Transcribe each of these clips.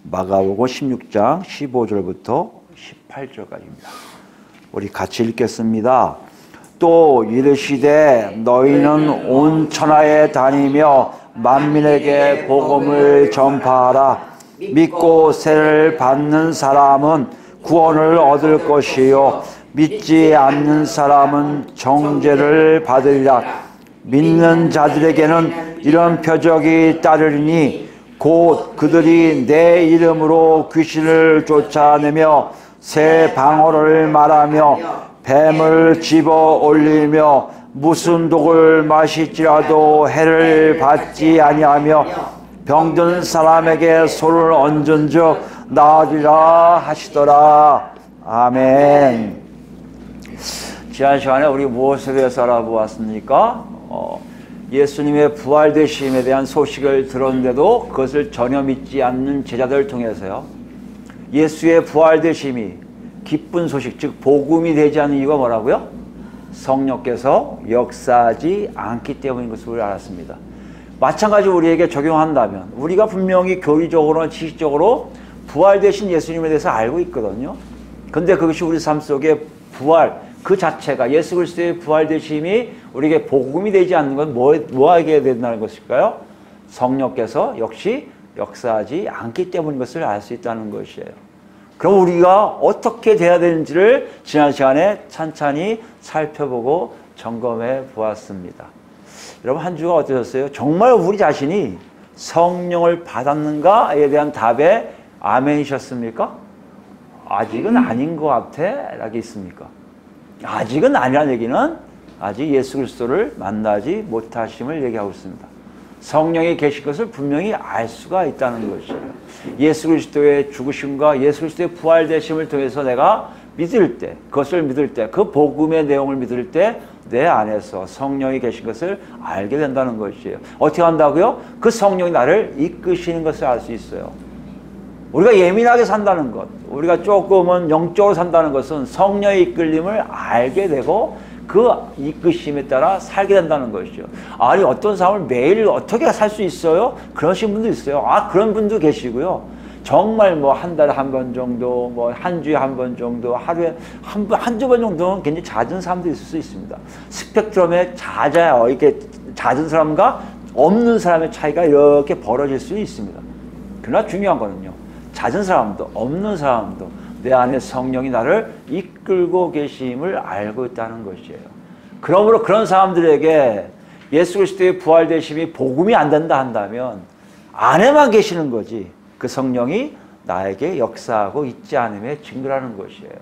마가복음 16장 15절부터 18절까지입니다. 우리 같이 읽겠습니다. 또 이르시되 너희는 온 천하에 다니며 만민에게 복음을 전파하라. 믿고 세를 받는 사람은 구원을 얻을 것이요 믿지 않는 사람은 정죄를 받으리라. 믿는 자들에게는 이런 표적이 따르리니 곧 그들이 내 이름으로 귀신을 쫓아내며 새 방언을 말하며 뱀을 집어 올리며 무슨 독을 마실지라도 해를 받지 아니하며 병든 사람에게 손을 얹은즉 나으리라 하시더라. 아멘. 지난 시간에 우리 무엇에 대해서 알아보았습니까? 예수님의 부활되심에 대한 소식을 들었는데도 그것을 전혀 믿지 않는 제자들을 통해서요, 예수의 부활되심이 기쁜 소식, 즉 복음이 되지 않는 이유가 뭐라고요? 성령께서 역사하지 않기 때문인 것을 알았습니다. 마찬가지로 우리에게 적용한다면 우리가 분명히 교리적으로나 지식적으로 부활되신 예수님에 대해서 알고 있거든요. 근데 그것이 우리 삶 속에 부활 그 자체가, 예수 그리스도의 부활되심이 우리에게 복음이 되지 않는 건 뭐하게 된다는 것일까요? 성령께서 역시 역사하지 않기 때문인 것을 알 수 있다는 것이에요. 그럼 우리가 어떻게 돼야 되는지를 지난 시간에 찬찬히 살펴보고 점검해 보았습니다. 여러분, 한 주가 어떠셨어요? 정말 우리 자신이 성령을 받았는가에 대한 답에 아멘이셨습니까? 아직은 아닌 것 같아 라고 있습니까? 아직은 아니라는 얘기는 아직 예수 그리스도를 만나지 못하심을 얘기하고 있습니다. 성령이 계신 것을 분명히 알 수가 있다는 것이에요. 예수 그리스도의 죽으심과 예수 그리스도의 부활되심을 통해서 내가 믿을 때, 그것을 믿을 때, 그 복음의 내용을 믿을 때 내 안에서 성령이 계신 것을 알게 된다는 것이에요. 어떻게 한다고요? 그 성령이 나를 이끄시는 것을 알 수 있어요. 우리가 예민하게 산다는 것, 우리가 조금은 영적으로 산다는 것은 성령의 이끌림을 알게 되고 그 이끄심에 따라 살게 된다는 것이죠. 아니, 어떤 삶을 매일 어떻게 살 수 있어요? 그러신 분도 있어요. 그런 분도 계시고요. 정말 뭐 한 달에 한 번 정도, 뭐 한 주에 한 번 정도, 하루에 한두 번 정도는 굉장히 잦은 사람도 있을 수 있습니다. 스펙트럼에 이렇게 잦은 사람과 없는 사람의 차이가 이렇게 벌어질 수 있습니다. 그러나 중요한 거는요, 잦은 사람도 없는 사람도 내 안에 성령이 나를 이끌고 계심을 알고 있다는 것이에요. 그러므로 그런 사람들에게 예수 그리스도의 부활되심이 복음이 안 된다 한다면 안에만 계시는 거지 그 성령이 나에게 역사하고 있지 않음의 증거라는 것이에요.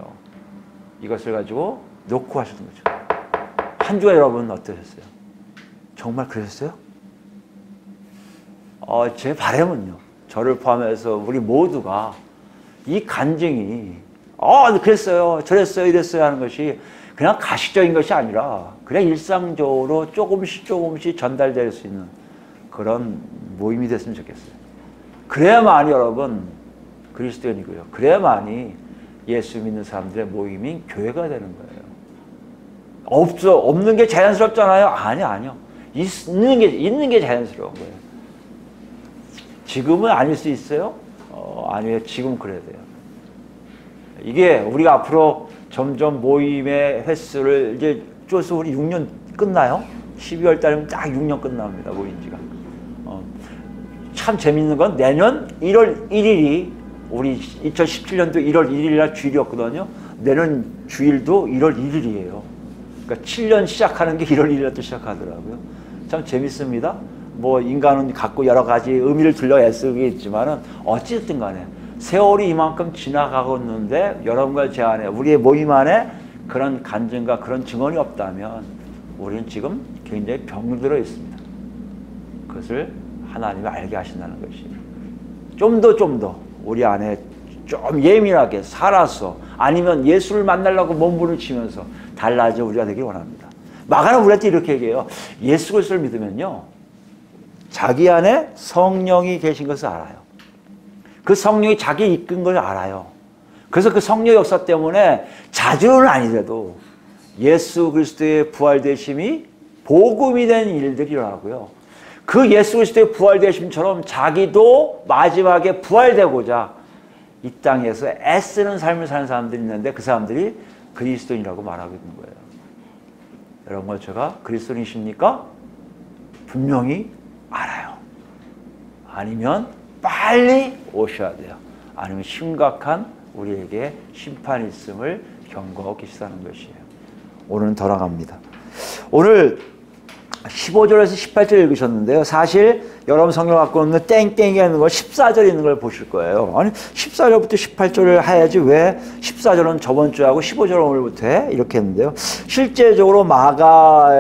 이것을 가지고 놓고 하시는 거죠. 한 주가 여러분 어떠셨어요? 정말 그러셨어요? 제 바람은요, 저를 포함해서 우리 모두가 이 간증이 그랬어요, 저랬어요, 이랬어요 하는 것이 그냥 가식적인 것이 아니라 그냥 일상적으로 조금씩 전달될 수 있는 그런 모임이 됐으면 좋겠어요. 그래야만이 여러분 그리스도인이고요. 그래야만이 예수 믿는 사람들의 모임인 교회가 되는 거예요. 없는 게 자연스럽잖아요. 아니요. 있는 게 자연스러운 거예요. 지금은 아닐 수 있어요? 아니에요. 지금 그래야 돼요. 이게 우리가 앞으로 점점 모임의 횟수를 이제 쪼서 우리 6년 끝나요? 12월 달이면 딱 6년 끝납니다. 모임지가. 참 재밌는 건 내년 1월 1일이 우리 2017년도 1월 1일날 주일이었거든요. 내년 주일도 1월 1일이에요. 그러니까 7년 시작하는 게 1월 1일날 또 시작하더라고요. 참 재밌습니다. 뭐 인간은 갖고 여러 가지 의미를 둘러 애쓰겠지만은 어찌됐든 간에 세월이 이만큼 지나가고 있는데 여러분과 제 안에, 우리의 모임 안에 그런 간증과 그런 증언이 없다면 우리는 지금 굉장히 병들어 있습니다. 그것을 하나님이 알게 하신다는 것이에요. 좀 더 우리 안에 좀 예민하게 살아서, 아니면 예수를 만나려고 몸부림치면서 달라져 우리가 되길 원합니다. 마가는 우리한테 이렇게 얘기해요. 예수 그리스도를 믿으면요, 자기 안에 성령이 계신 것을 알아요. 그 성령이 자기 이끈 걸 알아요. 그래서 그 성령 역사 때문에 자주는 아니더라도 예수 그리스도의 부활되심이 복음이 된 일들이 일어나고요. 그 예수 그리스도의 부활되심처럼 자기도 마지막에 부활되고자 이 땅에서 애쓰는 삶을 사는 사람들이 있는데 그 사람들이 그리스도인이라고 말하고 있는 거예요. 여러분, 제가 그리스도인이십니까? 분명히 알아요. 아니면 빨리 오셔야 돼요. 아니면 심각한 우리에게 심판이 있음을 경고하고 계시다는 것이에요. 오늘은 더 나갑니다. 오늘 15절에서 18절 읽으셨는데요. 사실 여러분 성경 갖고 있는 땡땡이 있는 걸 14절에 있는 걸 보실 거예요. 아니 14절부터 18절을 해야지 왜 14절은 저번 주하고 15절 오늘부터 해? 이렇게 했는데요. 실제적으로 마가가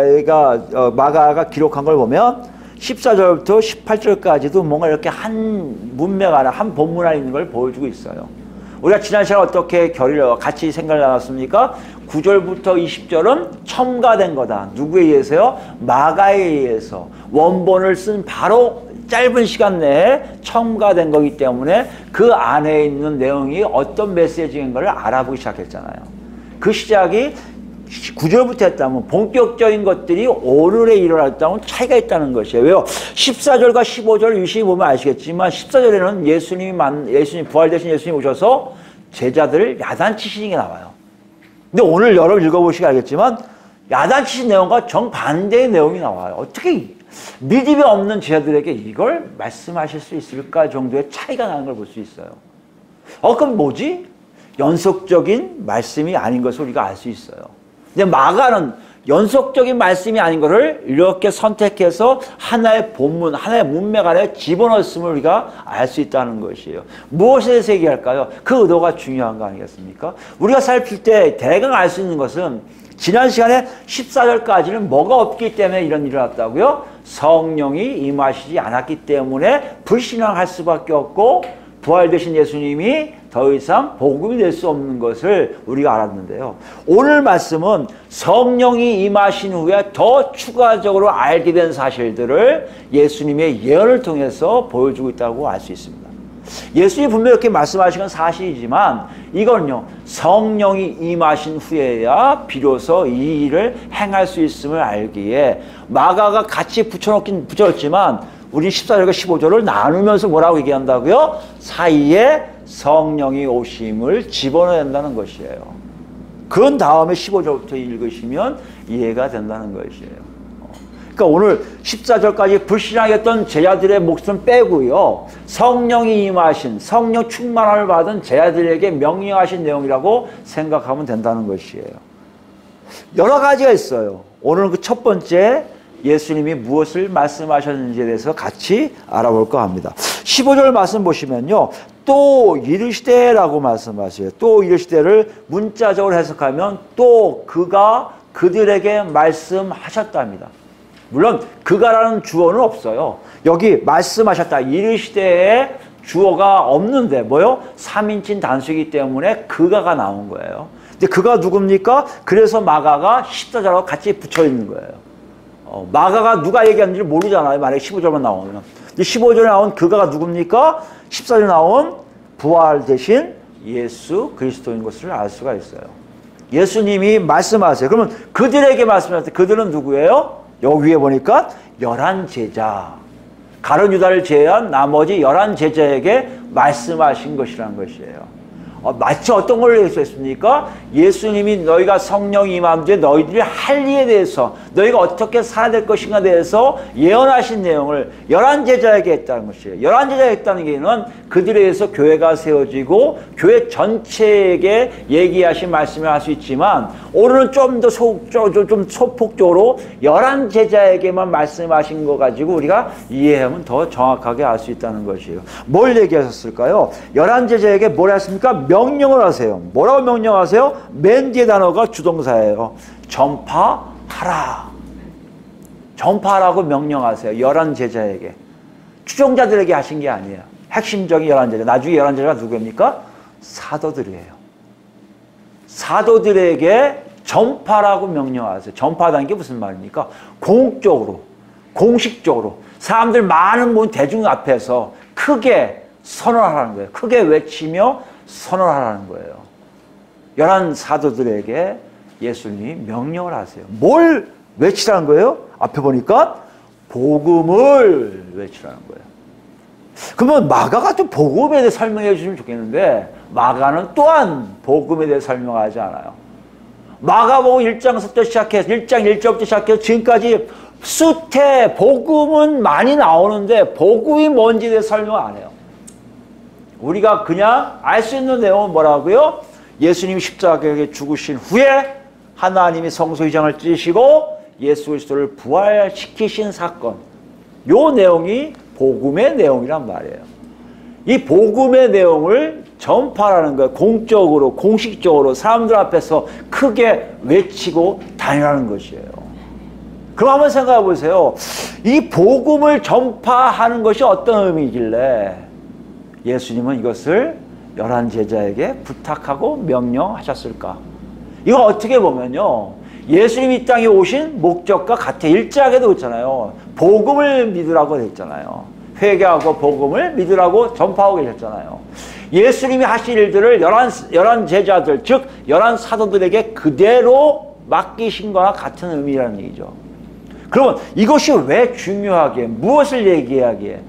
기록한 걸 보면 14절부터 18절까지도 뭔가 이렇게 한 문맥 안에 한 본문 안에 있는 걸 보여주고 있어요. 우리가 지난 시간에 어떻게 같이 생각을 나눴습니까? 9절부터 20절은 첨가된 거다. 누구에 의해서요? 마가에 의해서 원본을 쓴 바로 짧은 시간 내에 첨가된 거기 때문에 그 안에 있는 내용이 어떤 메시지인가를 알아보기 시작했잖아요. 그 시작이 9절부터 했다면 본격적인 것들이 오늘에 일어났다면 차이가 있다는 것이에요. 왜요? 14절과 15절 유심히 보면 아시겠지만 14절에는 예수님 부활되신 예수님 오셔서 제자들을 야단치시는 게 나와요. 근데 오늘 여러분 읽어보시기 알겠지만 야단치신 내용과 정반대의 내용이 나와요. 어떻게 믿음이 없는 제자들에게 이걸 말씀하실 수 있을까 정도의 차이가 나는 걸 볼 수 있어요. 그럼 뭐지? 연속적인 말씀이 아닌 것을 우리가 알 수 있어요. 근데 마가는 연속적인 말씀이 아닌 것을 이렇게 선택해서 하나의 본문, 하나의 문맥 안에 집어넣었음을 우리가 알 수 있다는 것이에요. 무엇에 대해서 얘기할까요? 그 의도가 중요한 거 아니겠습니까? 우리가 살필 때 대강 알 수 있는 것은 지난 시간에 14절까지는 뭐가 없기 때문에 이런 일이 일어났다고요? 성령이 임하시지 않았기 때문에 불신앙할 수밖에 없고 부활되신 예수님이 더 이상 복음이 될 수 없는 것을 우리가 알았는데요. 오늘 말씀은 성령이 임하신 후에 더 추가적으로 알게 된 사실들을 예수님의 예언을 통해서 보여주고 있다고 알 수 있습니다. 예수님이 분명히 이렇게 말씀하신 건 사실이지만 이건요, 성령이 임하신 후에야 비로소 이 일을 행할 수 있음을 알기에 마가가 같이 붙여놓긴 붙였지만 우리 14절과 15절을 나누면서 뭐라고 얘기한다고요? 사이에 성령이 오심을 집어넣어야 된다는 것이에요. 그 다음에 15절부터 읽으시면 이해가 된다는 것이에요. 그러니까 오늘 14절까지 불신앙했던 제자들의 몫은 빼고요. 성령이 임하신, 성령 충만함을 받은 제자들에게 명령하신 내용이라고 생각하면 된다는 것이에요. 여러 가지가 있어요. 오늘은 그 첫 번째 예수님이 무엇을 말씀하셨는지에 대해서 같이 알아볼까 합니다. 15절 말씀 보시면요. 또 이르시되라고 말씀하세요. 또 이르시되를 문자적으로 해석하면 또 그가 그들에게 말씀하셨답니다. 물론 그가라는 주어는 없어요. 여기 말씀하셨다. 이르시되에 주어가 없는데 뭐요? 3인칭 단수이기 때문에 그가가 나온 거예요. 근데 그가 누굽니까? 그래서 마가가 14절하고 같이 붙여 있는 거예요. 마가가 누가 얘기하는지 모르잖아요. 만약에 15절만 나오면. 15절에 나온 그가가 누굽니까? 14절에 나온 부활되신 예수 그리스도인 것을 알 수가 있어요. 예수님이 말씀하세요. 그러면 그들에게 말씀하세요. 그들은 누구예요? 여기 위에 보니까 11제자. 가룟 유다를 제외한 나머지 11제자에게 말씀하신 것이라는 것이에요. 마치 어떤 걸 얘기했습니까? 예수님이 너희가 성령이 임한 뒤에 너희들이 할 일에 대해서 너희가 어떻게 살아야 될 것인가에 대해서 예언하신 내용을 11제자에게 했다는 것이에요. 11제자에게 했다는 얘기는 그들에 의해서 교회가 세워지고 교회 전체에게 얘기하신 말씀을 할 수 있지만 오늘은 좀 더 좀 소폭적으로 11제자에게만 말씀하신 거 가지고 우리가 이해하면 더 정확하게 알 수 있다는 것이에요. 뭘 얘기하셨을까요? 11제자에게 뭘 했습니까? 명령을 하세요. 뭐라고 명령하세요? 맨 뒤에 단어가 주동사예요. 전파하라. 전파하라고 명령하세요. 11제자에게. 추종자들에게 하신 게 아니에요. 핵심적인 11제자. 나중에 11제자가 누구입니까? 사도들이에요. 사도들에게 전파라고 명령하세요. 전파하다는 게 무슨 말입니까? 공적으로, 공식적으로 사람들 많은 모든 대중 앞에서 크게 선언하라는 거예요. 크게 외치며 선언하라는 거예요. 11 사도들에게 예수님이 명령을 하세요. 뭘 외치라는 거예요? 앞에 보니까 복음을 외치라는 거예요. 그러면 마가가 좀 복음에 대해 설명해 주시면 좋겠는데 마가는 또한 복음에 대해 설명하지 않아요. 마가복음 1장부터 시작해서 1장 1절부터 시작해서 지금까지 수태 복음은 많이 나오는데 복음이 뭔지에 대해 설명 안 해요. 우리가 그냥 알 수 있는 내용은 뭐라고요? 예수님이 십자가에 죽으신 후에 하나님이 성소휘장을 찢으시고 예수 그리스도를 부활시키신 사건, 요 내용이 복음의 내용이란 말이에요. 이 복음의 내용을 전파라는 거예요. 공적으로, 공식적으로 사람들 앞에서 크게 외치고 다니라는 것이에요. 그럼 한번 생각해 보세요. 이 복음을 전파하는 것이 어떤 의미이길래 예수님은 이것을 11 제자에게 부탁하고 명령하셨을까? 이거 어떻게 보면요, 예수님이 이 땅에 오신 목적과 같아. 1장에도 그렇잖아요. 복음을 믿으라고 했잖아요. 회개하고 복음을 믿으라고 전파하고 계셨잖아요. 예수님이 하실 일들을 11 제자들, 즉 11 사도들에게 그대로 맡기신 거나 같은 의미라는 얘기죠. 그러면 이것이 왜 중요하게, 무엇을 얘기하기에?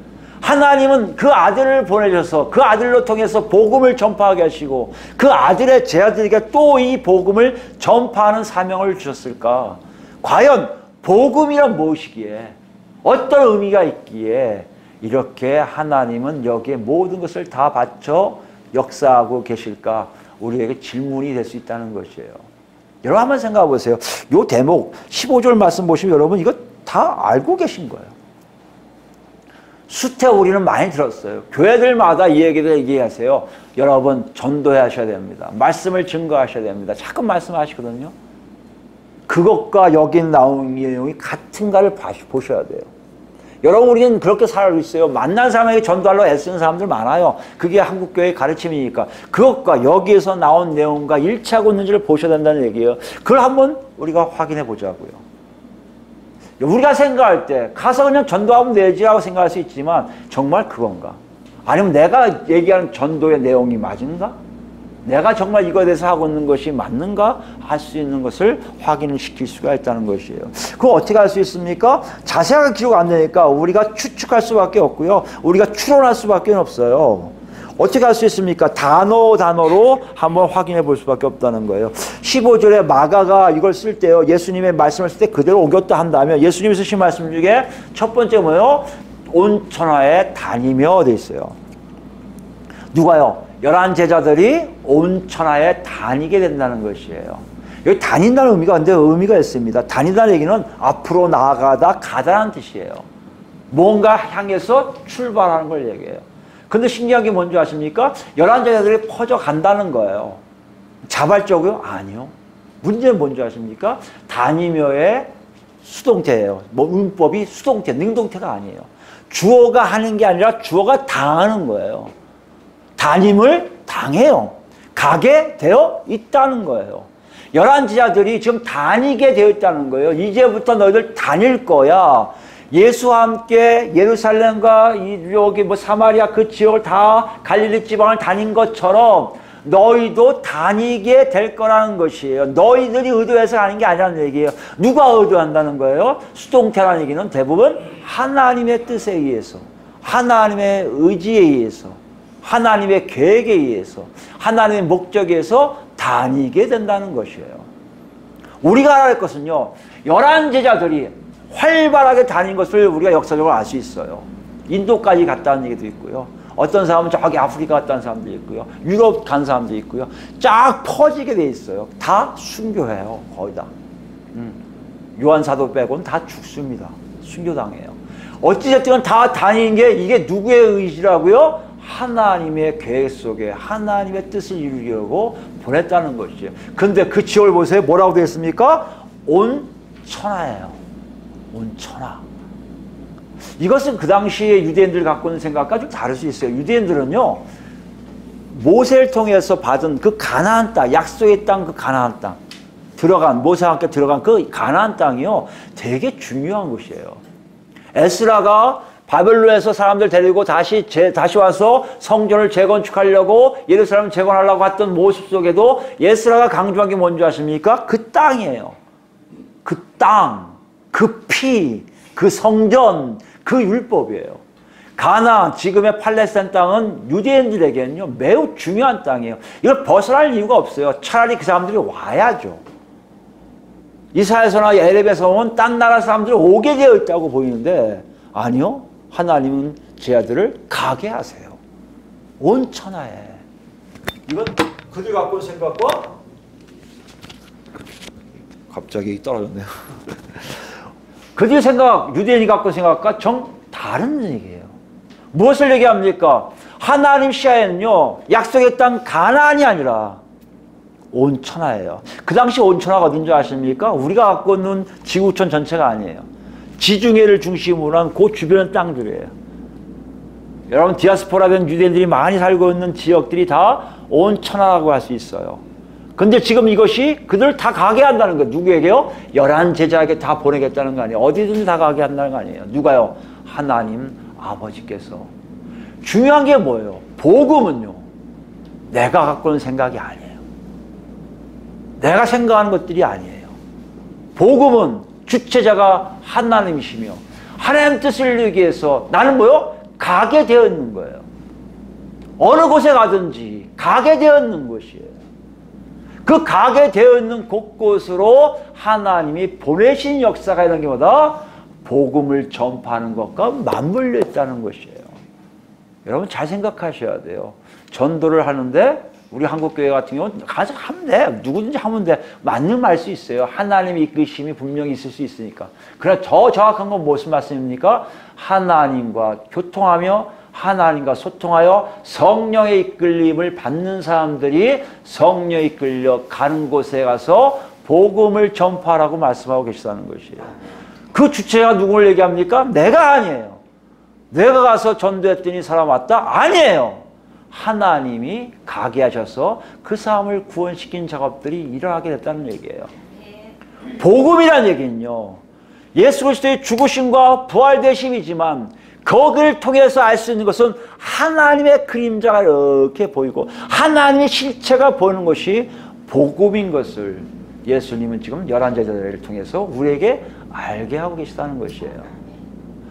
하나님은 그 아들을 보내셔서 그 아들로 통해서 복음을 전파하게 하시고 그 아들의 제자들에게 또 이 복음을 전파하는 사명을 주셨을까? 과연 복음이란 무엇이기에? 어떤 의미가 있기에 이렇게 하나님은 여기에 모든 것을 다 바쳐 역사하고 계실까? 우리에게 질문이 될 수 있다는 것이에요. 여러분 한번 생각해 보세요. 이 대목 15절 말씀 보시면 여러분 이거 다 알고 계신 거예요. 수태 우리는 많이 들었어요. 교회들마다 이 얘기를 얘기하세요. 여러분 전도하셔야 됩니다. 말씀을 증거하셔야 됩니다. 자꾸 말씀하시거든요. 그것과 여기 나온 내용이 같은가를 보셔야 돼요. 여러분 우리는 그렇게 살고 있어요. 만난 사람에게 전도하려고 애쓰는 사람들 많아요. 그게 한국교회의 가르침이니까. 그것과 여기에서 나온 내용과 일치하고 있는지를 보셔야 된다는 얘기예요. 그걸 한번 우리가 확인해 보자고요. 우리가 생각할 때 가서 그냥 전도하면 되지라고 생각할 수 있지만 정말 그건가? 아니면 내가 얘기하는 전도의 내용이 맞은가? 내가 정말 이거에 대해서 하고 있는 것이 맞는가? 할 수 있는 것을 확인을 시킬 수가 있다는 것이에요. 그럼 어떻게 할 수 있습니까? 자세하게 기록 안 되니까 우리가 추측할 수밖에 없고요. 우리가 추론할 수밖에 없어요. 어떻게 할 수 있습니까? 단어로 한번 확인해 볼 수밖에 없다는 거예요. 15절에 마가가 이걸 쓸 때요, 예수님의 말씀을 쓸 때 그대로 옮겼다 한다면 예수님이 쓰신 말씀 중에 첫 번째 뭐예요? 온 천하에 다니며 돼 있어요. 누가요? 11 제자들이 온 천하에 다니게 된다는 것이에요. 여기 다닌다는 의미가 근데 의미가 있습니다. 다닌다는 얘기는 앞으로 나아가다 가다라는 뜻이에요. 뭔가 향해서 출발하는 걸 얘기해요. 근데 신기한 게 뭔지 아십니까? 11 제자들이 퍼져간다는 거예요. 자발적이요? 아니요. 문제는 뭔지 아십니까? 다니며의 수동태예요. 뭐 문법이 수동태, 능동태가 아니에요. 주어가 하는 게 아니라 주어가 당하는 거예요. 다님을 당해요. 가게 되어 있다는 거예요. 11 제자들이 지금 다니게 되어 있다는 거예요. 이제부터 너희들 다닐 거야. 예수와 함께 예루살렘과 여기 뭐 사마리아 그 지역을 다 갈릴리 지방을 다닌 것처럼 너희도 다니게 될 거라는 것이에요. 너희들이 의도해서 하는 게 아니라는 얘기예요. 누가 의도한다는 거예요? 수동태라는 얘기는 대부분 하나님의 뜻에 의해서, 하나님의 의지에 의해서, 하나님의 계획에 의해서, 하나님의 목적에 의해서 다니게 된다는 것이에요. 우리가 알아야 할 것은요, 11 제자들이 활발하게 다닌 것을 우리가 역사적으로 알 수 있어요. 인도까지 갔다는 얘기도 있고요. 어떤 사람은 저기 아프리카 갔다는 사람도 있고요. 유럽 간 사람도 있고요. 쫙 퍼지게 돼 있어요. 다 순교해요. 거의 다. 요한 사도 빼고는 다 죽습니다. 순교당해요. 어찌됐든 다 다닌 게 이게 누구의 의지라고요? 하나님의 계획 속에 하나님의 뜻을 이루려고 보냈다는 것이죠. 근데 그 지역을 보세요. 뭐라고 되어 있습니까? 온 천하예요. 온 천하. 이것은 그 당시에 유대인들 갖고 있는 생각과 좀 다를 수 있어요. 유대인들은요, 모세를 통해서 받은 그 가나안 땅, 약속의 땅, 그 가나안 땅, 모세와 함께 들어간 그 가나안 땅이요, 되게 중요한 곳이에요. 에스라가 바벨론에서 사람들 데리고 다시 와서 성전을 재건축하려고 예루살렘을 재건하려고 했던 모습 속에도 에스라가 강조한 게 뭔지 아십니까? 그 땅이에요. 그 땅, 그 피, 그 성전, 그 율법이에요. 가나안, 지금의 팔레스타인 땅은 유대인들에게는요 매우 중요한 땅이에요. 이걸 벗어날 이유가 없어요. 차라리 그 사람들이 와야죠. 이사야서나 에레미야서 보면 딴 나라 사람들이 오게 되어 있다고 보이는데 아니요. 하나님은 제 아들을 가게 하세요. 온 천하에. 이건 그들 갖고 온 생각과 갑자기 떨어졌네요. 그들 생각, 유대인이 갖고 온 생각과 정 다른 얘기예요. 무엇을 얘기합니까? 하나님 시야에는요 약속의 땅 가나안이 아니라 온 천하예요. 그 당시 온 천하가 어딘 줄 아십니까? 우리가 갖고 있는 지구촌 전체가 아니에요. 지중해를 중심으로 한 그 주변 땅들이에요. 여러분 디아스포라된 유대인들이 많이 살고 있는 지역들이 다 온 천하라고 할 수 있어요. 근데 지금 이것이 그들을 다 가게 한다는 거예요. 누구에게요? 11 제자에게 다 보내겠다는 거 아니에요. 어디든지 다 가게 한다는 거 아니에요. 누가요? 하나님 아버지께서. 중요한 게 뭐예요? 복음은요 내가 갖고 있는 생각이 아니에요. 내가 생각하는 것들이 아니에요. 복음은 주체자가 하나님이시며 하나님 뜻을 이루기 위해서 나는 뭐요? 가게 되어 있는 거예요. 어느 곳에 가든지 가게 되어 있는 것이에요. 그 가게 되어 있는 곳곳으로 하나님이 보내신 역사가 이런 게 뭐다? 복음을 전파하는 것과 맞물려 있다는 것이에요. 여러분 잘 생각하셔야 돼요. 전도를 하는데 우리 한국교회 같은 경우는 가서 하면 돼. 누구든지 하면 돼. 맞는 말 수 있어요. 하나님의 이끄심이 분명히 있을 수 있으니까. 그러나 더 정확한 건 무슨 말씀입니까? 하나님과 교통하며 하나님과 소통하여 성령의 이끌림을 받는 사람들이 성령에 이끌려 가는 곳에 가서 복음을 전파하라고 말씀하고 계시다는 것이에요. 그 주체가 누구를 얘기합니까? 내가 아니에요. 내가 가서 전도했더니 사람 왔다? 아니에요. 하나님이 가게 하셔서 그 사람을 구원시킨 작업들이 일어나게 됐다는 얘기예요. 복음이라는 얘기는요 예수 그리스도의 죽으심과 부활되심이지만 거기를 통해서 알 수 있는 것은 하나님의 그림자가 이렇게 보이고 하나님의 실체가 보이는 것이 복음인 것을 예수님은 지금 11제자들을 통해서 우리에게 알게 하고 계시다는 것이에요.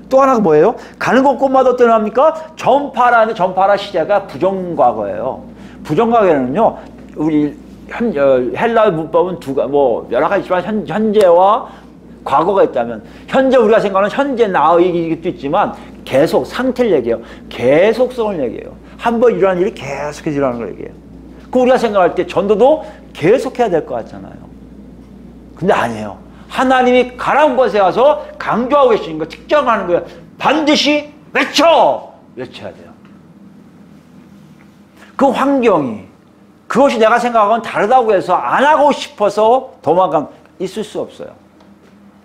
또 하나가 뭐예요? 가는 곳곳마다 어떤 합니까? 전파라는 전파라 시제가 부정과거예요. 부정과거에는요, 우리 헬라 문법은 여러 가지 있지만 현재와 과거가 있다면 현재 우리가 생각하는 현재 나의 것도 있지만 계속 상태를 얘기해요. 계속성을 얘기해요. 한번 일어난 일이 계속해서 일어나는 걸 얘기해요. 그 우리가 생각할 때 전도도 계속해야 될 것 같잖아요. 근데 아니에요. 하나님이 가라운 곳에 가서 강조하고 계시는 거, 특정하는 거예요. 반드시 외쳐야 돼요. 그 환경이, 그것이 내가 생각하고는 다르다고 해서 안 하고 싶어서 도망가면 있을 수 없어요.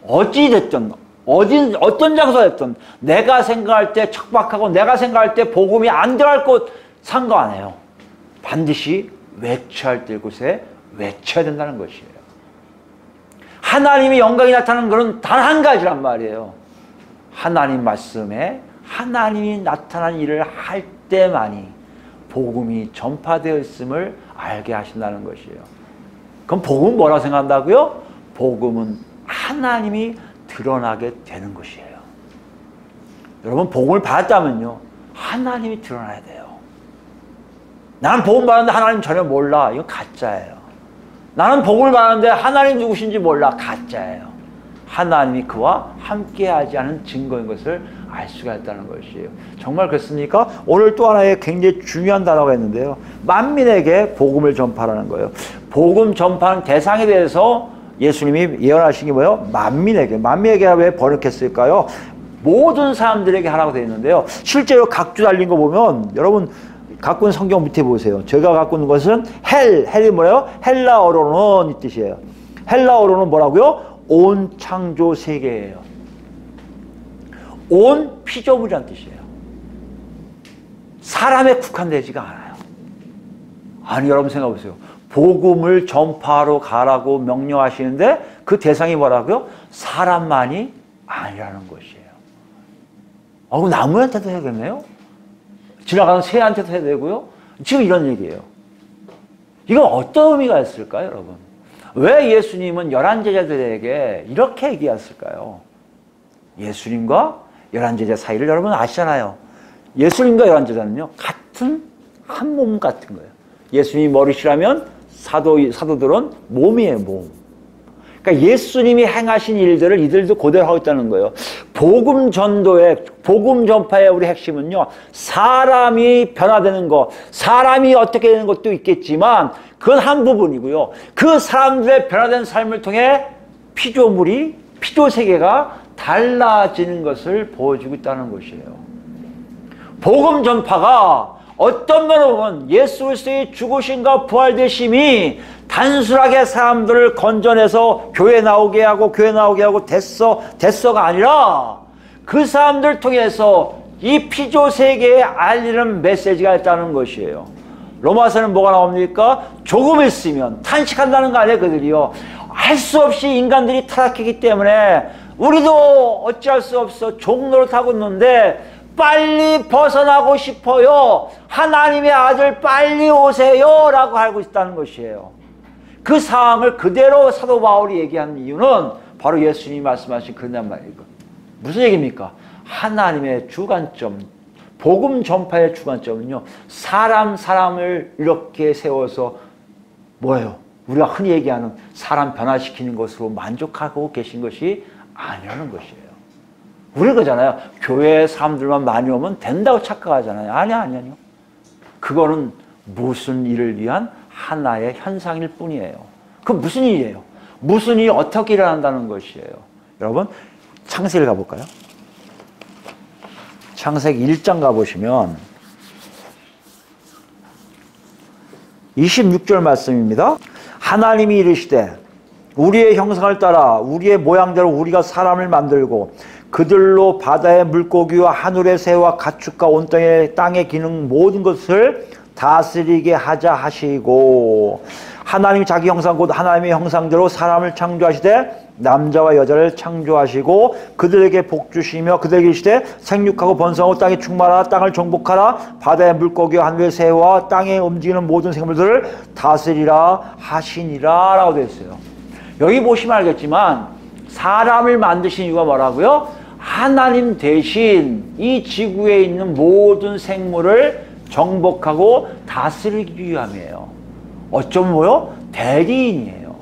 어찌 됐든, 어떤 장소에 됐든, 내가 생각할 때 척박하고 내가 생각할 때 복음이 안 들어갈 곳 상관 안 해요. 반드시 외쳐야 될 곳에 외쳐야 된다는 것이에요. 하나님의 영광이 나타나는 것은 단 한 가지란 말이에요. 하나님 말씀에 하나님이 나타난 일을 할 때만이 복음이 전파되어 있음을 알게 하신다는 것이에요. 그럼 복음은 뭐라고 생각한다고요? 복음은 하나님이 드러나게 되는 것이에요. 여러분 복음을 받았다면요 하나님이 드러나야 돼요. 나는 복음 받았는데 하나님 전혀 몰라. 이건 가짜예요. 나는 복음을 받았는데 하나님 누구신지 몰라. 가짜예요. 하나님이 그와 함께하지 않은 증거인 것을 알 수가 있다는 것이에요. 정말 그렇습니까? 오늘 또 하나의 굉장히 중요한 단어가 있는데요. 만민에게 복음을 전파하라는 거예요. 복음 전파하는 대상에 대해서 예수님이 예언하신 게 뭐예요? 만민에게 왜 번역했을까요? 모든 사람들에게 하라고 되어 있는데요. 실제로 각주 달린 거 보면 여러분 갖고 있는 성경 밑에 보세요. 제가 갖고 있는 것은 헬이 뭐예요? 헬라어로는 이 뜻이에요. 헬라어로는 뭐라고요? 온 창조 세계예요. 온 피조물이라는 뜻이에요. 사람에 국한되지가 않아요. 아니 여러분 생각해 보세요. 복음을 전파하러 가라고 명령하시는데 그 대상이 뭐라고요? 사람만이 아니라는 것이에요. 그럼 나무한테도 해야겠네요? 지나가는 새한테도 해야 되고요? 지금 이런 얘기예요. 이건 어떤 의미가 있을까요, 여러분? 왜 예수님은 11제자들에게 이렇게 얘기했을까요? 예수님과 열한 제자 사이를 여러분 아시잖아요. 예수님과 열한 제자는요, 같은 한 몸 같은 거예요. 예수님이 머리시라면 사도들은 몸이에요, 몸. 그러니까 예수님이 행하신 일들을 이들도 그대로 하고 있다는 거예요. 복음 전도의, 복음 전파의 우리 핵심은요, 사람이 변화되는 것, 사람이 어떻게 되는 것도 있겠지만, 그건 한 부분이고요. 그 사람들의 변화된 삶을 통해 피조물이, 피조세계가 달라지는 것을 보여주고 있다는 것이에요. 복음 전파가 어떤 면으로 보면 예수 그리스도의 죽으심과 부활되심이 단순하게 사람들을 건져내서 교회 나오게 하고 됐어가 아니라 그 사람들 통해서 이 피조세계에 알리는 메시지가 있다는 것이에요. 로마서는 뭐가 나옵니까? 조금 있으면 탄식한다는 거 아니에요, 그들이요. 할 수 없이 인간들이 타락했기 때문에 우리도 어찌할 수 없어 종노릇하고 있는데 빨리 벗어나고 싶어요. 하나님의 아들 빨리 오세요 라고 알고 있다는 것이에요. 그 상황을 그대로 사도 바울이 얘기하는 이유는 바로 예수님이 말씀하신 그런 말이에요. 무슨 얘기입니까? 하나님의 주관점, 복음 전파의 주관점은요, 사람을 이렇게 세워서 뭐예요? 우리가 흔히 얘기하는 사람 변화시키는 것으로 만족하고 계신 것이 아니라는 것이에요. 우리 그러잖아요. 교회에 사람들만 많이 오면 된다고 착각하잖아요. 아니요. 그거는 무슨 일을 위한 하나의 현상일 뿐이에요. 그 무슨 일이에요? 무슨 일이 어떻게 일어난다는 것이에요. 여러분, 창세기를 가볼까요? 창세기 1장 가보시면 26절 말씀입니다. 하나님이 이르시되 우리의 형상을 따라 우리의 모양대로 우리가 사람을 만들고 그들로 바다의 물고기와 하늘의 새와 가축과 온 땅의 기능 모든 것을 다스리게 하자 하시고, 하나님이 자기 형상 곧 하나님의 형상대로 사람을 창조하시되 남자와 여자를 창조하시고 그들에게 복 주시며 그들에게 이르시되 생육하고 번성하고 땅에 충만하라 땅을 정복하라 바다의 물고기와 하늘의 새와 땅에 움직이는 모든 생물들을 다스리라 하시니라 라고 되어 있어요. 여기 보시면 알겠지만 사람을 만드신 이유가 뭐라고요? 하나님 대신 이 지구에 있는 모든 생물을 정복하고 다스리기 위함이에요. 어쩌면 뭐요? 대리인이에요.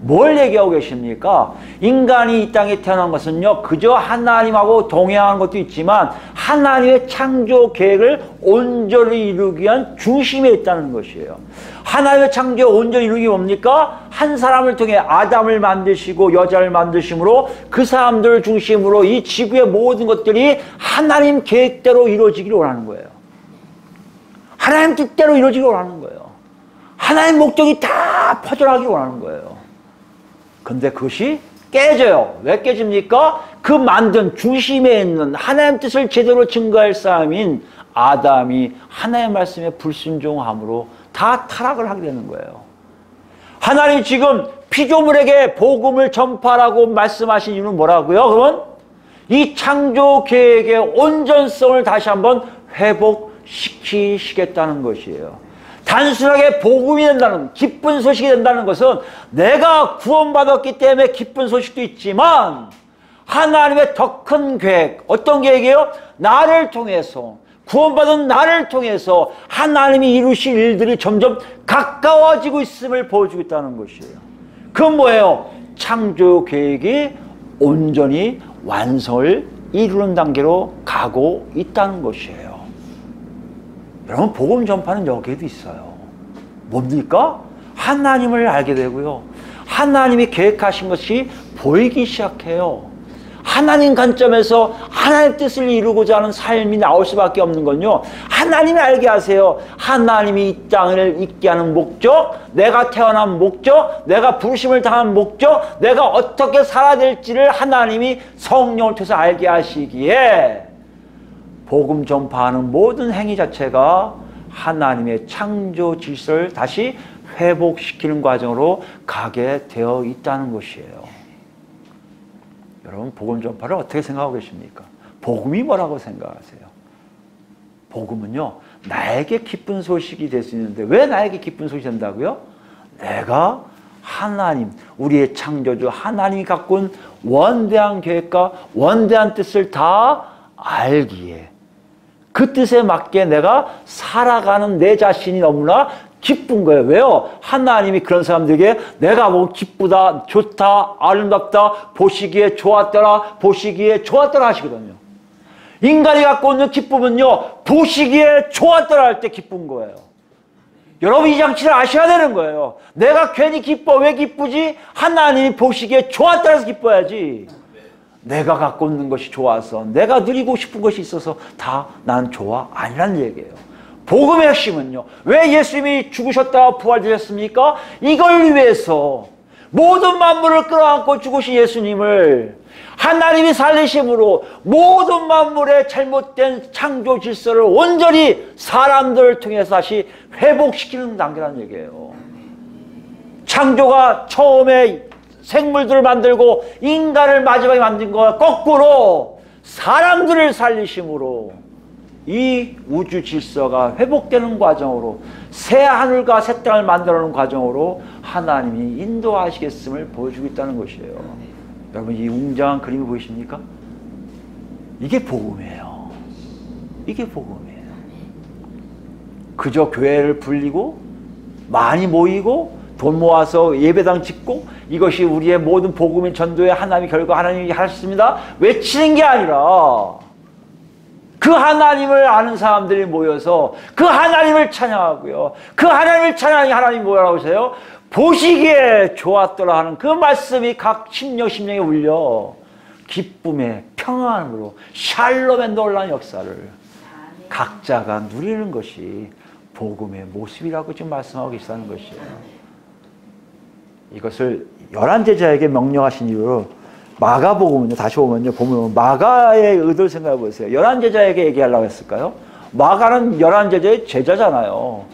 뭘 얘기하고 계십니까? 인간이 이 땅에 태어난 것은요, 그저 하나님하고 동행하는 것도 있지만 하나님의 창조 계획을 온전히 이루기 위한 중심에 있다는 것이에요. 하나님의 창조 온전히 이루기 뭡니까? 한 사람을 통해 아담을 만드시고 여자를 만드심으로 그 사람들을 중심으로 이 지구의 모든 것들이 하나님 계획대로 이루어지기를 원하는 거예요. 하나님 뜻대로 이루어지기를 원하는 거예요. 하나님 목적이 다 퍼져나가기를 원하는 거예요. 근데 그것이 깨져요. 왜 깨집니까? 그 만든 중심에 있는 하나님 뜻을 제대로 증거할 사람인 아담이 하나님의 말씀에 불순종함으로 다 타락을 하게 되는 거예요. 하나님이 지금 피조물에게 복음을 전파라고 말씀하신 이유는 뭐라고요? 그러면 이 창조 계획의 온전성을 다시 한번 회복시키시겠다는 것이에요. 단순하게 복음이 된다는, 기쁜 소식이 된다는 것은 내가 구원받았기 때문에 기쁜 소식도 있지만 하나님의 더 큰 계획, 어떤 계획이에요? 나를 통해서, 구원받은 나를 통해서 하나님이 이루실 일들이 점점 가까워지고 있음을 보여주고 있다는 것이에요. 그건 뭐예요? 창조 계획이 온전히 완성을 이루는 단계로 가고 있다는 것이에요. 여러분, 복음 전파는 여기에도 있어요. 뭡니까? 하나님을 알게 되고요. 하나님이 계획하신 것이 보이기 시작해요. 하나님 관점에서 하나님의 뜻을 이루고자 하는 삶이 나올 수밖에 없는 건요, 하나님이 알게 하세요. 하나님이 이 땅을 있게 하는 목적, 내가 태어난 목적, 내가 부르심을 당한 목적, 내가 어떻게 살아야 될지를 하나님이 성령을 통해서 알게 하시기에 복음 전파하는 모든 행위 자체가 하나님의 창조 질서를 다시 회복시키는 과정으로 가게 되어 있다는 것이에요. 여러분, 복음 전파를 어떻게 생각하고 계십니까? 복음이 뭐라고 생각하세요? 복음은요, 나에게 기쁜 소식이 될 수 있는데 왜 나에게 기쁜 소식이 된다고요? 내가 하나님, 우리의 창조주 하나님이 갖고 온 원대한 계획과 원대한 뜻을 다 알기에 그 뜻에 맞게 내가 살아가는 내 자신이 너무나 기쁜 거예요. 왜요? 하나님이 그런 사람들에게 내가 뭐 기쁘다, 좋다, 아름답다, 보시기에 좋았더라, 보시기에 좋았더라 하시거든요. 인간이 갖고 있는 기쁨은요, 보시기에 좋았더라 할 때 기쁜 거예요. 여러분 이 장치를 아셔야 되는 거예요. 내가 괜히 기뻐. 왜 기쁘지? 하나님이 보시기에 좋았더라 해서 기뻐야지. 내가 갖고 있는 것이 좋아서, 내가 누리고 싶은 것이 있어서 다 난 좋아? 아니란 얘기예요. 복음의 핵심은요, 왜 예수님이 죽으셨다가 부활되셨습니까? 이걸 위해서 모든 만물을 끌어안고 죽으신 예수님을 하나님이 살리심으로 모든 만물의 잘못된 창조 질서를 온전히 사람들을 통해서 다시 회복시키는 단계라는 얘기예요. 창조가 처음에 생물들을 만들고 인간을 마지막에 만든 거와 거꾸로 사람들을 살리심으로 이 우주 질서가 회복되는 과정으로 새 하늘과 새 땅을 만들어내는 과정으로 하나님이 인도하시겠음을 보여주고 있다는 것이에요. 여러분 이 웅장한 그림이 보이십니까? 이게 복음이에요. 이게 복음이에요. 그저 교회를 불리고 많이 모이고 돈 모아서 예배당 짓고 이것이 우리의 모든 복음의 전도의 하나님의 결과 하나님이 하셨습니다 외치는 게 아니라 그 하나님을 아는 사람들이 모여서 그 하나님을 찬양하고요. 그 하나님을 찬양하니 하나님이 뭐라고 하세요? 보시기에 좋았더라 하는 그 말씀이 각 심령에 울려 기쁨의 평안으로 샬롬의 놀라운 역사를 각자가 누리는 것이 복음의 모습이라고 지금 말씀하고 계시다는 것이에요. 이것을 11제자에게 명령하신 이유로 마가복음은요, 다시 보면요, 보면 마가의 의도를 생각해 보세요. 11제자에게 얘기하려고 했을까요? 마가는 11제자의 제자잖아요.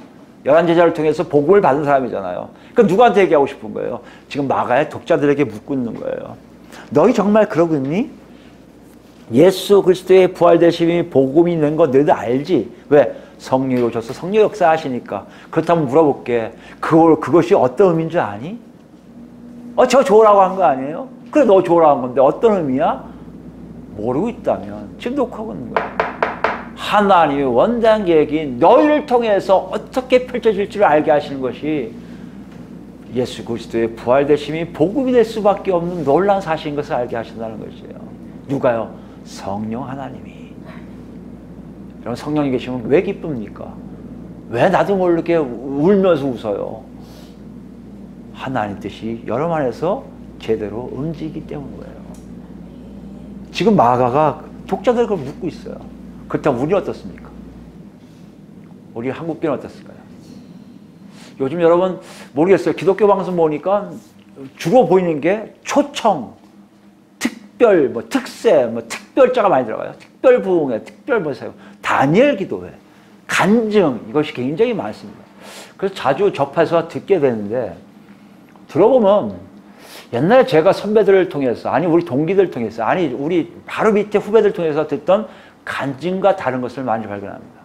11제자를 통해서 복음을 받은 사람이잖아요. 그러니까 누구한테 얘기하고 싶은 거예요? 지금 마가의 독자들에게 묻고 있는 거예요. 너희 정말 그러고 있니? 예수 그리스도의 부활되심이 복음이 있는 거 너희들 알지? 왜? 성령이 오셔서 성령 역사하시니까. 그렇다면 물어볼게. 그것이 어떤 의미인 줄 아니? 저 좋으라고 한 거 아니에요? 그래, 너 좋으라고 한 건데 어떤 의미야? 모르고 있다면 지금 녹화하고 있는 거예요. 하나님의 원대한 계획이 너희를 통해서 어떻게 펼쳐질 줄 알게 하시는 것이 예수 그리스도의 부활되심이 복음이 될 수밖에 없는 놀라운 사실인 것을 알게 하신다는 것이에요. 누가요? 성령 하나님이. 여러분 성령이 계시면 왜 기쁩니까? 왜 나도 모르게 울면서 웃어요? 하나님 뜻이 여러분 안에서 제대로 움직이기 때문이에요. 지금 마가가 독자들 그걸 묻고 있어요. 그렇다면 우리는 어떻습니까? 우리 한국교는 어떻을까요? 요즘 여러분 모르겠어요. 기독교 방송 보니까 주로 보이는 게 초청, 특별, 특세, 특별자가 많이 들어가요. 특별 부흥회, 특별 사역, 다니엘 기도회, 간증 이것이 굉장히 많습니다. 그래서 자주 접해서 듣게 되는데 들어보면 옛날에 제가 선배들을 통해서 아니 우리 동기들 통해서 아니 우리 바로 밑에 후배들 통해서 듣던 간증과 다른 것을 많이 발견합니다.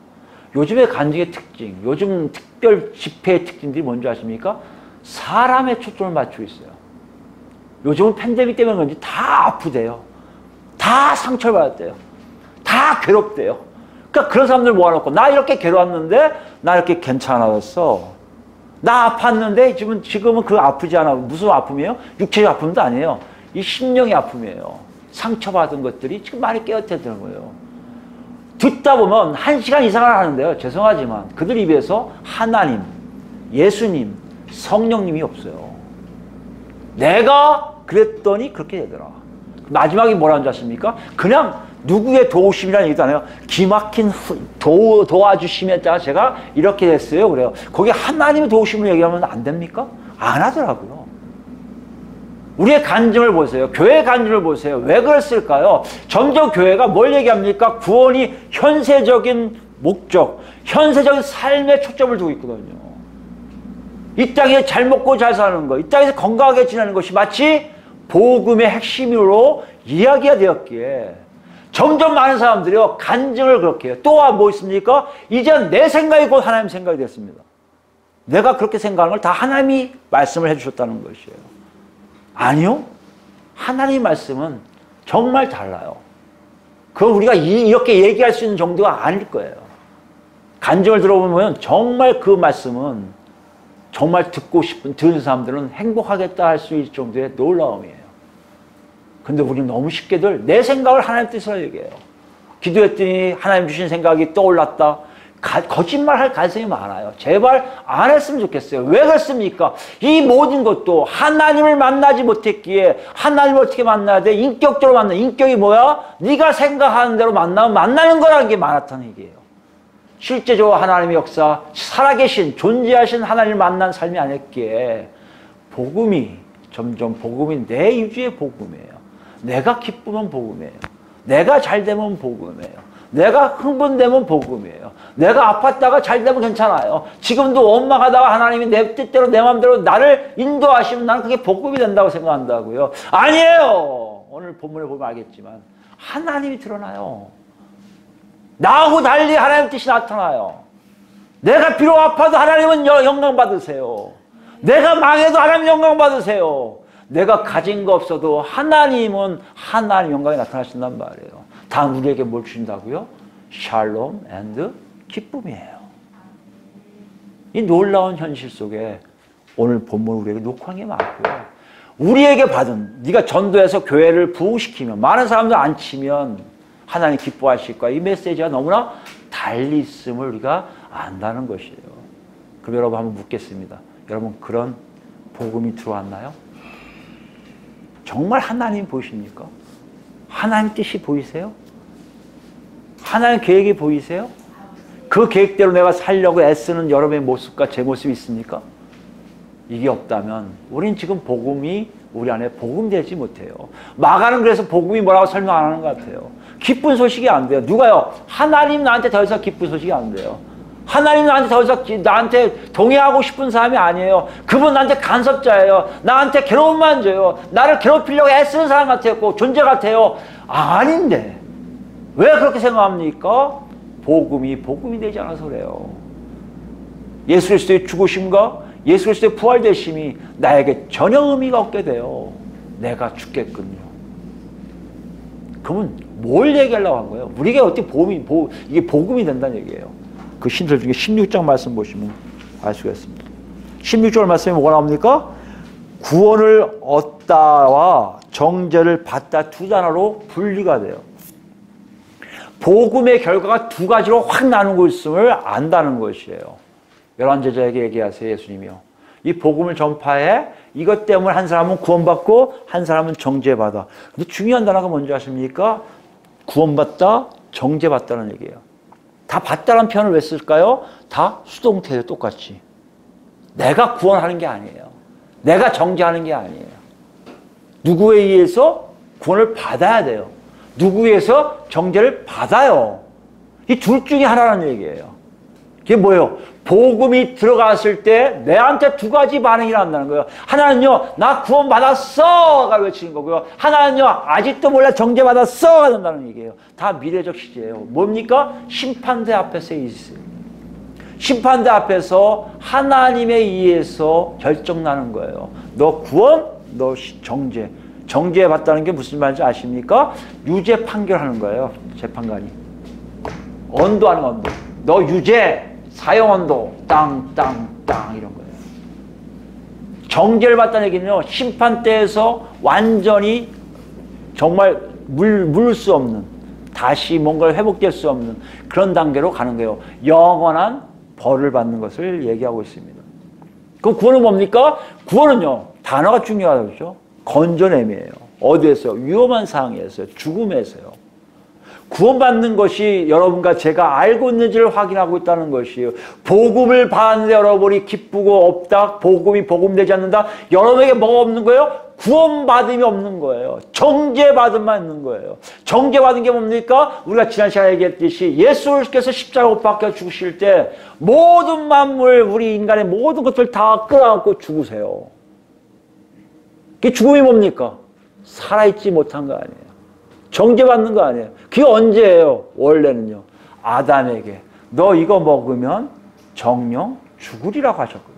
요즘의 간증의 특징, 요즘 특별 집회의 특징들이 뭔지 아십니까? 사람의 초점을 맞추고 있어요. 요즘은 팬데믹 때문에 그런지 다 아프대요. 다 상처를 받았대요. 다 괴롭대요. 그러니까 그런 사람들 모아놓고 나 이렇게 괴로웠는데 나 이렇게 괜찮아졌어. 나 아팠는데 지금은 그 아프지 않아. 무슨 아픔이에요? 육체적 아픔도 아니에요. 이 심령의 아픔이에요. 상처받은 것들이 지금 많이 깨어뜨리는 거예요. 듣다 보면 1시간 이상을 하는데요. 죄송하지만 그들 입에서 하나님, 예수님, 성령님이 없어요. 내가 그랬더니 그렇게 되더라. 마지막에 뭐라는 줄 아십니까? 그냥 누구의 도우심이라는 얘기도 안 해요. 기막힌 도와주심에 따라 제가 이렇게 됐어요. 그래요. 거기 하나님의 도우심을 얘기하면 안 됩니까? 안 하더라고요. 우리의 간증을 보세요. 교회의 간증을 보세요. 왜 그랬을까요? 점점 교회가 뭘 얘기합니까? 구원이 현세적인 목적, 현세적인 삶에 초점을 두고 있거든요. 이 땅에 잘 먹고 잘 사는 것, 이 땅에서 건강하게 지내는 것이 마치 복음의 핵심으로 이야기가 되었기에 점점 많은 사람들이요 간증을 그렇게 해요. 또한 뭐 있습니까? 이제 내 생각이 곧 하나님 생각이 됐습니다. 내가 그렇게 생각하는 걸 다 하나님이 말씀을 해주셨다는 것이에요. 아니요. 하나님 말씀은 정말 달라요. 그걸 우리가 이렇게 얘기할 수 있는 정도가 아닐 거예요. 간증을 들어보면 정말 그 말씀은 정말 듣고 싶은, 듣는 사람들은 행복하겠다 할 수 있을 정도의 놀라움이에요. 근데 우리는 너무 쉽게들 내 생각을 하나님 뜻으로 얘기해요. 기도했더니 하나님 주신 생각이 떠올랐다. 거짓말할 가능성이 많아요. 제발 안 했으면 좋겠어요. 왜 그렇습니까? 이 모든 것도 하나님을 만나지 못했기에 하나님을 어떻게 만나야 돼? 인격적으로 만나. 인격이 뭐야? 네가 생각하는 대로 만나면 만나는 거라는 게 많았다는 얘기예요. 실제적으로 하나님의 역사, 살아계신 존재하신 하나님을 만난 삶이 아니었기에 복음이 점점 복음이 내 위주의 복음이에요. 내가 기쁘면 복음이에요. 내가 잘 되면 복음이에요. 내가 흥분되면 복음이에요. 내가 아팠다가 잘 되면 괜찮아요. 지금도 원망하다가 하나님이 내 뜻대로 내 마음대로 나를 인도하시면 나는 그게 복음이 된다고 생각한다고요. 아니에요. 오늘 본문을 보면 알겠지만 하나님이 드러나요. 나하고 달리 하나님 뜻이 나타나요. 내가 비록 아파도 하나님은 영광 받으세요. 내가 망해도 하나님 영광 받으세요. 내가 가진 거 없어도 하나님은 하나님 영광이 나타나신단 말이에요. 다 우리에게 뭘 주신다고요? 샬롬 앤드 기쁨이에요. 이 놀라운 현실 속에 오늘 본문 우리에게 녹화한 게 많고요. 우리에게 받은, 네가 전도해서 교회를 부흥시키면 많은 사람들 안 치면 하나님 기뻐하실 거야. 이 메시지가 너무나 달리 있음을 우리가 안다는 것이에요. 그럼 여러분 한번 묻겠습니다. 여러분 그런 복음이 들어왔나요? 정말 하나님 보이십니까? 하나님 뜻이 보이세요? 하나님 계획이 보이세요? 그 계획대로 내가 살려고 애쓰는 여러분의 모습과 제 모습이 있습니까? 이게 없다면 우린 지금 복음이 우리 안에 복음되지 못해요. 마가는 그래서 복음이 뭐라고 설명 안 하는 것 같아요. 기쁜 소식이 안 돼요. 누가요? 하나님 나한테 더 이상 기쁜 소식이 안 돼요. 하나님 나한테 동의하고 싶은 사람이 아니에요. 그분 나한테 간섭자예요. 나한테 괴로움만 줘요. 나를 괴롭히려고 애쓰는 사람 같아요. 존재 같아요. 아닌데 왜 그렇게 생각합니까? 복음이 되지 않아서 그래요. 예수 그리스도의 죽으심과 예수 그리스도의 부활되심이 나에게 전혀 의미가 없게 돼요. 내가 죽겠군요. 그러면 뭘 얘기하려고 한 거예요? 우리가 어떻게 이게 복음이 된다는 얘기예요. 그 신설 중에 16장 말씀 보시면 알 수가 있습니다. 16절 말씀에 뭐가 나옵니까? 구원을 얻다와 정죄를 받다 두 단어로 분리가 돼요. 복음의 결과가 두 가지로 확 나누고 있음을 안다는 것이에요. 11제자에게 얘기하세요. 예수님이요. 이 복음을 전파해. 이것 때문에 한 사람은 구원받고 한 사람은 정죄받아. 근데 중요한 단어가 뭔지 아십니까? 구원받다, 정죄받다는 얘기예요. 다 받다라는 표현을 왜 쓸까요? 다 수동태예요. 똑같이. 내가 구원하는 게 아니에요. 내가 정죄하는 게 아니에요. 누구에 의해서 구원을 받아야 돼요. 누구에 의해서 정죄를 받아요. 이 둘 중에 하나라는 얘기예요. 그게 뭐예요? 복음이 들어갔을 때 내한테 두 가지 반응이 난다는 거예요. 하나는요, 나 구원받았어가 외치는 거고요. 하나는요, 아직도 몰라 정죄받았어가 된다는 얘기예요. 다 미래적 시제예요. 뭡니까? 심판대 앞에서 있어요. 심판대 앞에서 하나님에 의해서 결정나는 거예요. 너 구원, 너 정죄. 정죄받다는 게 무슨 말인지 아십니까? 유죄 판결하는 거예요. 재판관이. 언도하는 언도. 너 유죄. 사형언도 땅 이런 거예요. 정죄를 받다는 얘기는요. 심판대에서 완전히 정말 물을 수 없는 다시 뭔가를 회복될 수 없는 그런 단계로 가는 거예요. 영원한 벌을 받는 것을 얘기하고 있습니다. 그럼 구원은 뭡니까? 구원은요. 단어가 중요하죠. 건져냄이에요. 어디에서요? 위험한 상황에서요. 죽음에서요. 구원받는 것이 여러분과 제가 알고 있는지를 확인하고 있다는 것이에요. 복음을 받는데 여러분이 기쁘고 없다. 복음이 복음되지 않는다. 여러분에게 뭐가 없는 거예요? 구원받음이 없는 거예요. 정죄받음만 있는 거예요. 정죄받은 게 뭡니까? 우리가 지난 시간에 얘기했듯이 예수께서 십자가 못 박혀 죽으실 때 모든 만물, 우리 인간의 모든 것들 다 끌어안고 죽으세요. 그게 죽음이 뭡니까? 살아있지 못한 거 아니에요. 정죄받는 거 아니에요. 그게 언제예요? 원래는요. 아담에게 너 이거 먹으면 정령 죽으리라고 하셨거든요.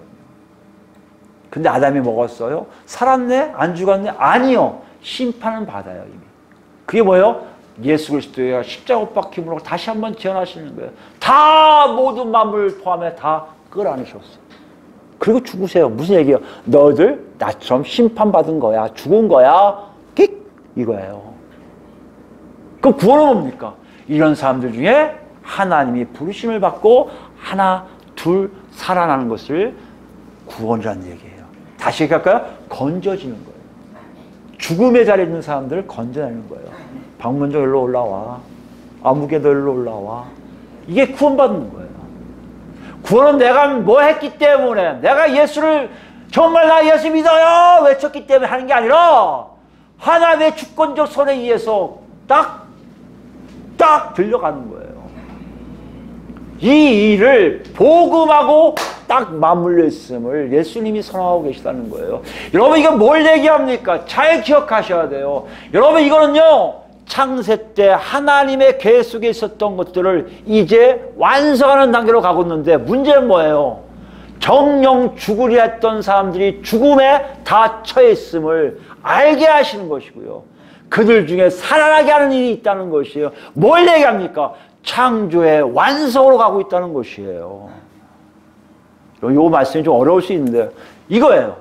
근데 아담이 먹었어요? 살았네? 안 죽었네? 아니요. 심판은 받아요, 이미. 그게 뭐예요? 예수 그리스도의 십자가 못 박힘으로 다시 한번 재현하시는 거예요. 다 모든 만물 포함해 다 끌어안으셨어요. 그리고 죽으세요. 무슨 얘기예요? 너희들 나처럼 심판받은 거야. 죽은 거야. 끽! 이거예요. 그럼 구원은 뭡니까? 이런 사람들 중에 하나님이 부르심을 받고 하나, 둘 살아나는 것을 구원이라는 얘기예요. 다시 얘기할까요? 건져지는 거예요. 죽음의 자리에 있는 사람들을 건져내는 거예요. 박문정 일로 올라와. 아무개도 일로 올라와. 이게 구원받는 거예요. 구원은 내가 뭐 했기 때문에, 내가 예수를 정말 나 예수 믿어요 외쳤기 때문에 하는 게 아니라 하나님의 주권적 손에 의해서 딱 들려가는 거예요. 이 일을 복음하고 딱 맞물려 있음을 예수님이 선언하고 계시다는 거예요. 여러분 이건 뭘 얘기합니까? 잘 기억하셔야 돼요. 여러분 이거는요, 창세 때 하나님의 계획 속에 있었던 것들을 이제 완성하는 단계로 가고 있는데, 문제는 뭐예요? 정령 죽으려 했던 사람들이 죽음에 다 처해 있음을 알게 하시는 것이고요. 그들 중에 살아나게 하는 일이 있다는 것이에요. 뭘 얘기합니까? 창조의 완성으로 가고 있다는 것이에요. 이 말씀이 좀 어려울 수 있는데 이거예요.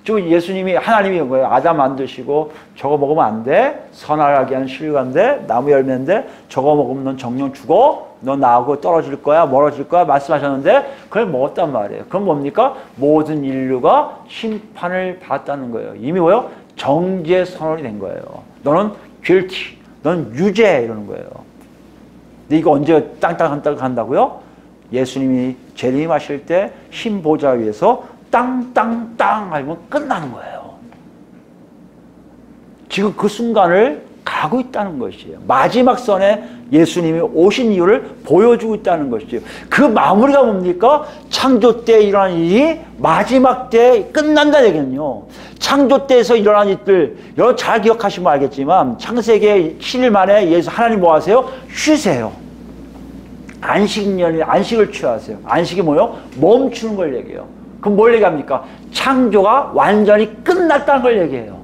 지금 예수님이, 하나님이 뭐예요? 아담 만드시고 저거 먹으면 안 돼. 선악하게 하는 실과인데, 나무 열매인데 저거 먹으면 넌 정령 죽어. 너 나하고 떨어질 거야, 멀어질 거야 말씀하셨는데 그걸 먹었단 말이에요. 그럼 뭡니까? 모든 인류가 심판을 받았다는 거예요. 이미 뭐예요? 정죄 선언이 된 거예요. 너는 guilty, 넌 유죄 이러는 거예요. 근데 이거 언제 땅땅 한다고요? 예수님이 재림하실 때 흰 보좌 위에서 땅땅땅 하면 끝나는 거예요. 지금 그 순간을 가고 있다는 것이에요. 마지막 선에 예수님이 오신 이유를 보여주고 있다는 것이죠. 그 마무리가 뭡니까? 창조 때 일어난 일이 마지막 때 끝난다는 얘기는요. 창조 때에서 일어난 일들, 여러분 잘 기억하시면 알겠지만 창세기 7일 만에 예수 하나님 뭐 하세요? 쉬세요. 안식을 취하세요. 안식이 뭐예요? 멈추는 걸 얘기해요. 그럼 뭘 얘기합니까? 창조가 완전히 끝났다는 걸 얘기해요.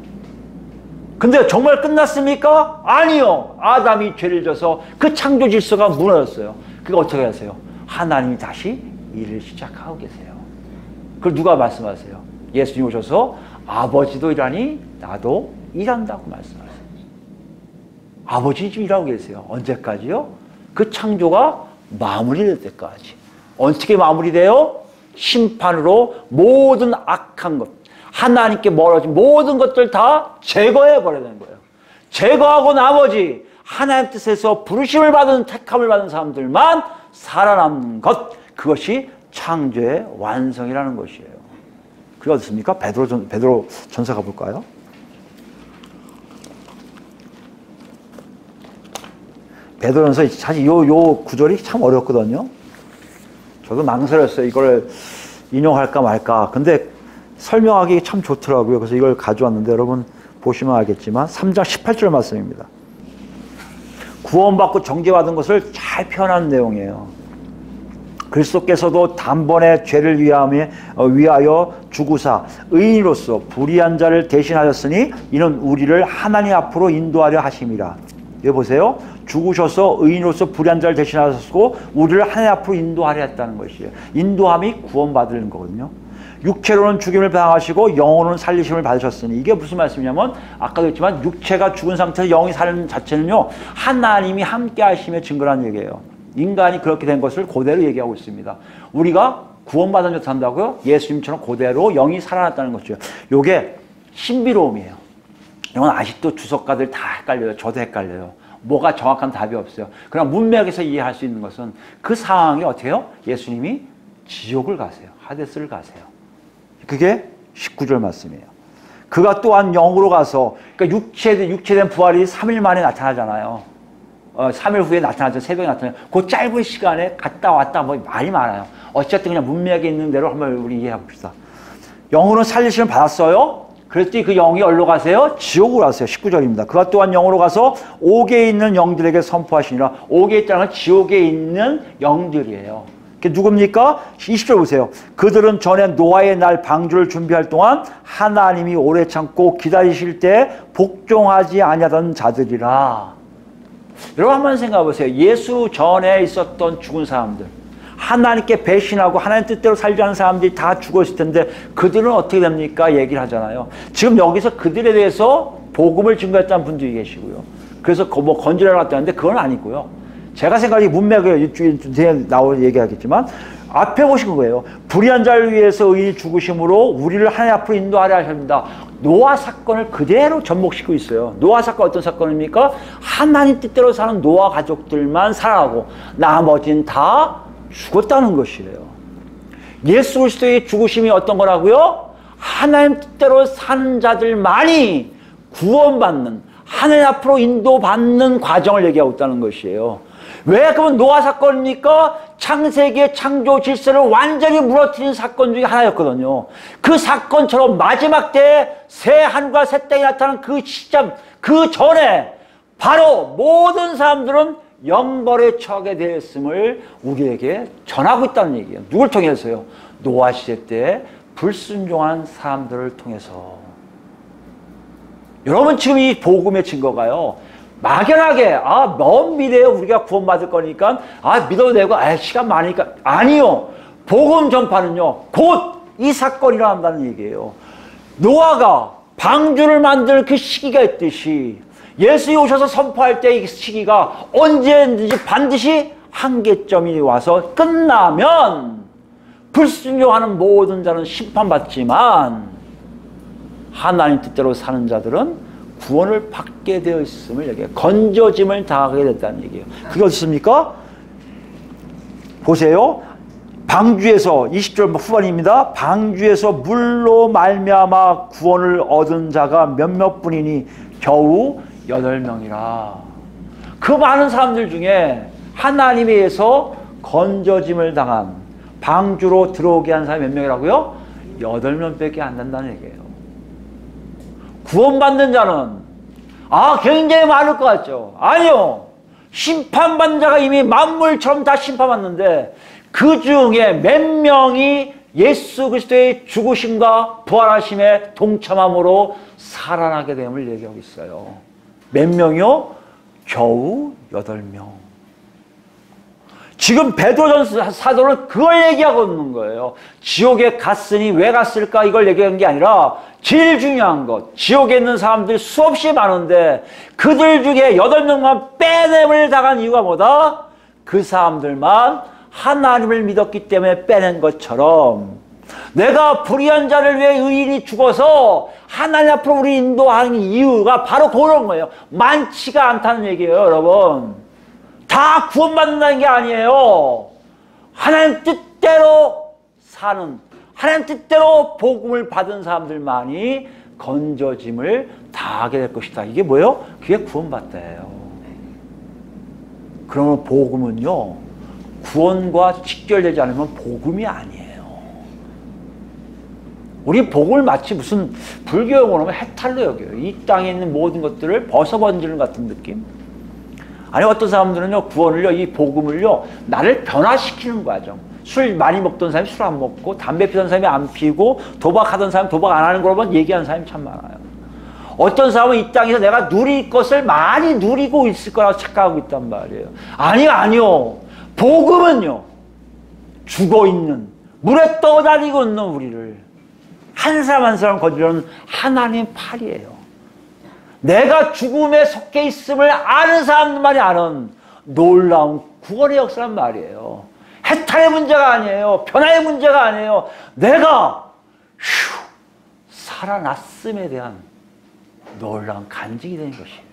근데 정말 끝났습니까? 아니요. 아담이 죄를 져서 그 창조 질서가 무너졌어요. 그거 어떻게 하세요? 하나님이 다시 일을 시작하고 계세요. 그걸 누가 말씀하세요? 예수님 오셔서 아버지도 일하니 나도 일한다고 말씀하세요. 아버지 지금 일하고 계세요. 언제까지요? 그 창조가 마무리될 때까지. 어떻게 마무리돼요? 심판으로 모든 악한 것, 하나님께 멀어진 모든 것들 다 제거해 버려야 되는 거예요. 제거하고 나머지 하나님 뜻에서 부르심을 받은, 택함을 받은 사람들만 살아남는 것, 그것이 창조의 완성이라는 것이에요. 그게 어떻습니까? 베드로 전서 가볼까요? 베드로전서 사실 요 구절이 참 어렵거든요. 저도 망설였어요. 이걸 인용할까 말까. 근데 설명하기 참 좋더라고요. 그래서 이걸 가져왔는데 여러분 보시면 알겠지만 3장 18절 말씀입니다. 구원받고 정죄받은 것을 잘 표현한 내용이에요. 그리스도께서도 단번에 죄를 위하여 죽으사 의인으로서 불의한 자를 대신하셨으니 이는 우리를 하나님 앞으로 인도하려 하심이라. 여기 보세요. 죽으셔서 의인으로서 불의한 자를 대신하셨고 우리를 하나님 앞으로 인도하려 했다는 것이에요. 인도함이 구원받는 거거든요. 육체로는 죽임을 당하시고 영으로는 살리심을 받으셨으니, 이게 무슨 말씀이냐면 아까도 했지만 육체가 죽은 상태에서 영이 사는 자체는요 하나님이 함께 하심의 증거라는 얘기예요. 인간이 그렇게 된 것을 그대로 얘기하고 있습니다. 우리가 구원받은 줄 산다고요? 예수님처럼 그대로 영이 살아났다는 거죠. 이게 신비로움이에요. 이건 아직도 주석가들 다 헷갈려요. 저도 헷갈려요. 뭐가 정확한 답이 없어요. 그러나 문맥에서 이해할 수 있는 것은 그 상황이 어떻게 해요? 예수님이 지옥을 가세요. 하데스를 가세요. 그게 19절 말씀이에요. 그가 또한 영으로 가서, 그러니까 육체된 부활이 3일 만에 나타나잖아요. 3일 후에 나타나죠. 새벽에 나타나요. 그 짧은 시간에 갔다 왔다 뭐 말이 많아요. 어쨌든 그냥 문맥에 있는 대로 한번 우리 이해해 봅시다. 영으로 살리심을 받았어요. 그랬더니 그 영이 어디로 가세요? 지옥으로 가세요. 19절입니다. 그가 또한 영으로 가서 옥에 있는 영들에게 선포하시니라. 옥에 있다는 건 지옥에 있는 영들이에요. 그게 누굽니까? 20절 보세요. 그들은 전에 노아의 날 방주를 준비할 동안 하나님이 오래 참고 기다리실 때 복종하지 아니하던 자들이라. 여러분 한번 생각해 보세요. 예수 전에 있었던 죽은 사람들, 하나님께 배신하고 하나님 뜻대로 살지 않은 사람들이 다 죽었을 텐데 그들은 어떻게 됩니까? 얘기를 하잖아요. 지금 여기서 그들에 대해서 복음을 증거했다는 분들이 계시고요. 그래서 뭐 건지라고 했다는데 그건 아니고요. 제가 생각하기 문맥을 뒤에 나올 얘기하겠지만 앞에 보신 거예요. 불의한 자를 위해서 의인이 죽으심으로 우리를 하나님 앞으로 인도하려 하십니다. 노아 사건을 그대로 접목시키고 있어요. 노아 사건 어떤 사건입니까? 하나님 뜻대로 사는 노아 가족들만 살아가고 나머지는 다 죽었다는 것이에요. 예수 그리스도의 죽으심이 어떤 거라고요? 하나님 뜻대로 사는 자들만이 구원받는, 하나님 앞으로 인도받는 과정을 얘기하고 있다는 것이에요. 왜 그러면 노아 사건입니까? 창세기의 창조 질서를 완전히 무너뜨린 사건 중에 하나였거든요. 그 사건처럼 마지막 때에 새 하늘과 새 땅이 나타난 그 시점, 그 전에 바로 모든 사람들은 영벌에 처하게 되었음을 우리에게 전하고 있다는 얘기예요. 누굴 통해서요? 노아 시대 때 불순종한 사람들을 통해서. 여러분 지금 이 복음의 증거가요, 막연하게 먼 미래에 우리가 구원받을 거니까 믿어도 되고 시간 많으니까, 아니요. 복음 전파는요 곧 이 사건이 일어난다는 얘기예요. 노아가 방주를 만드는 그 시기가 있듯이 예수님이 오셔서 선포할 때 이 시기가 언제든지 반드시 한계점이 와서 끝나면 불순종하는 모든 자는 심판받지만 하나님 뜻대로 사는 자들은 구원을 받게 되어 있음을 얘기해요. 건져짐을 당하게 됐다는 얘기예요. 그게 어떻습니까? 보세요. 방주에서 20절 후반입니다. 방주에서 물로 말미암아 구원을 얻은 자가 몇몇 분이니 겨우 8명이라. 그 많은 사람들 중에 하나님에 의해서 건져짐을 당한, 방주로 들어오게 한 사람이 몇 명이라고요? 8명밖에 안 된다는 얘기예요. 구원받는 자는 굉장히 많을 것 같죠? 아니요. 심판받는 자가 이미 만물처럼 다 심판받는데 그 중에 몇 명이 예수 그리스도의 죽으심과 부활하심에 동참함으로 살아나게 됨을 얘기하고 있어요. 몇 명이요? 겨우 8명. 지금 베드로 사도는 그걸 얘기하고 있는 거예요. 지옥에 갔으니 왜 갔을까 이걸 얘기하는 게 아니라 제일 중요한 것, 지옥에 있는 사람들이 수없이 많은데 그들 중에 8명만 빼냄을 당한 이유가 뭐다? 그 사람들만 하나님을 믿었기 때문에 빼낸 것처럼 내가 불의한 자를 위해 의인이 죽어서 하나님 앞으로 우리 인도하는 이유가 바로 그런 거예요. 많지가 않다는 얘기예요, 여러분. 다 구원받는다는 게 아니에요. 하나님 뜻대로 사는, 하나님 뜻대로 복음을 받은 사람들만이 건져짐을 다하게 될 것이다. 이게 뭐예요? 그게 구원받다예요. 그러면 복음은요, 구원과 직결되지 않으면 복음이 아니에요. 우리 복음을 마치 무슨 불교용어로 하면 해탈로 여겨요. 이 땅에 있는 모든 것들을 벗어번지는 같은 느낌? 아니, 어떤 사람들은요, 구원을요, 이 복음을요, 나를 변화시키는 과정. 술 많이 먹던 사람이 술 안 먹고, 담배 피던 사람이 안 피고, 도박하던 사람이 도박 안 하는 거로만 얘기하는 사람이 참 많아요. 어떤 사람은 이 땅에서 내가 누릴 것을 많이 누리고 있을 거라고 착각하고 있단 말이에요. 아니요. 복음은요, 죽어있는, 물에 떠다니고 있는 우리를 한 사람 한 사람 건지려는 하나님 팔이에요. 내가 죽음에 속해 있음을 아는 사람들만이 아는 놀라운 구원의 역사란 말이에요. 해탈의 문제가 아니에요. 변화의 문제가 아니에요. 내가 살아났음에 대한 놀라운 간증이 되는 것이에요.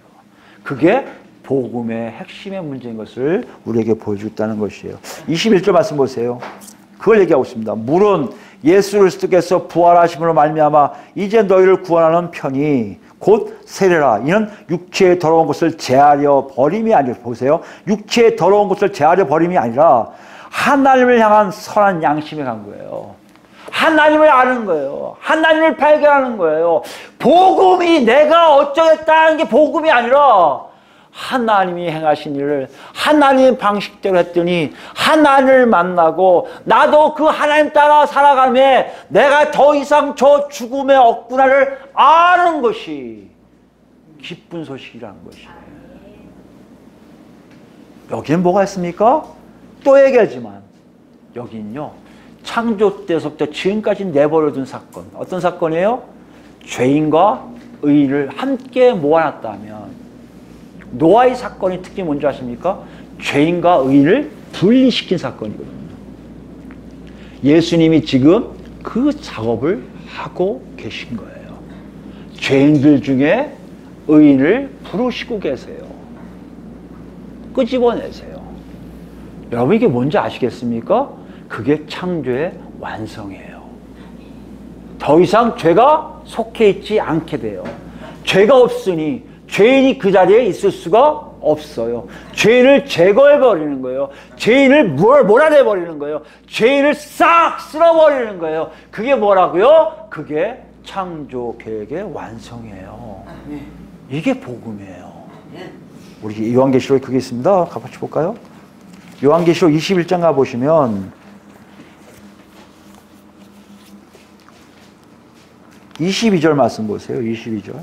그게 복음의 핵심의 문제인 것을 우리에게 보여주겠다는 것이에요. 21절 말씀 보세요. 그걸 얘기하고 있습니다. 물은 예수 그리스도께서 부활하심으로 말미암아 이제 너희를 구원하는 편이 곧 세례라. 이는 육체의 더러운 것을 제하려 버림이 아니라, 보세요. 육체의 더러운 것을 제하려 버림이 아니라 하나님을 향한 선한 양심에 간 거예요. 하나님을 아는 거예요. 하나님을 발견하는 거예요. 복음이 내가 어쩌겠다는 게 복음이 아니라 하나님이 행하신 일을 하나님의 방식대로 했더니 하나님을 만나고 나도 그 하나님 따라 살아가며 내가 더 이상 저 죽음의 억구나를 아는 것이 기쁜 소식이라는 것이에요. 여기는 뭐가 있습니까? 또 얘기하지만 여기는요, 창조 때서부터 지금까지 내버려둔 사건. 어떤 사건이에요? 죄인과 의를 함께 모아놨다면 노아의 사건의 특징이 뭔지 아십니까? 죄인과 의를 분리시킨 사건이거든요. 예수님이 지금 그 작업을 하고 계신 거예요. 죄인들 중에 의인을 부르시고 계세요. 끄집어내세요. 여러분 이게 뭔지 아시겠습니까? 그게 창조의 완성이에요. 더 이상 죄가 속해 있지 않게 돼요. 죄가 없으니 죄인이 그 자리에 있을 수가 없어요. 죄인을 제거해버리는 거예요. 죄인을 몰아내버리는 거예요. 죄인을 싹 쓸어버리는 거예요. 그게 뭐라고요? 그게 창조 계획의 완성이에요. 이게 복음이에요. 우리 요한계시록에 그게 있습니다. 같이 볼까요? 요한계시록 21장 가보시면 22절 말씀 보세요. 22절.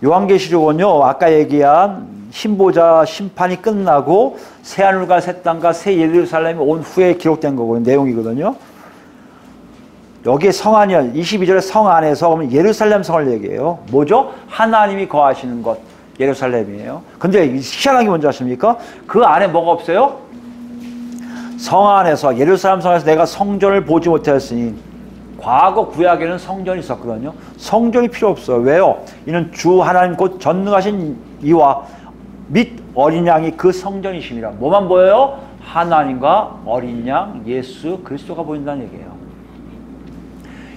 요한계시록은요, 아까 얘기한 흰보자 심판이 끝나고 새하늘과 새 땅과 새 예루살렘이 온 후에 기록된 거거든요. 내용이거든요. 여기에 성 안이요. 22절에 성 안에서 예루살렘 성을 얘기해요. 뭐죠? 하나님이 거하시는 곳. 예루살렘이에요. 근데 희한한 게 뭔지 아십니까? 그 안에 뭐가 없어요? 성 안에서, 예루살렘 성에서 내가 성전을 보지 못하였으니, 과거 구약에는 성전이 있었거든요. 성전이 필요 없어요. 왜요? 이는 주 하나님 곧 전능하신 이와 및 어린 양이 그 성전이심이라. 뭐만 보여요? 하나님과 어린 양 예수 그리스도가 보인다는 얘기예요.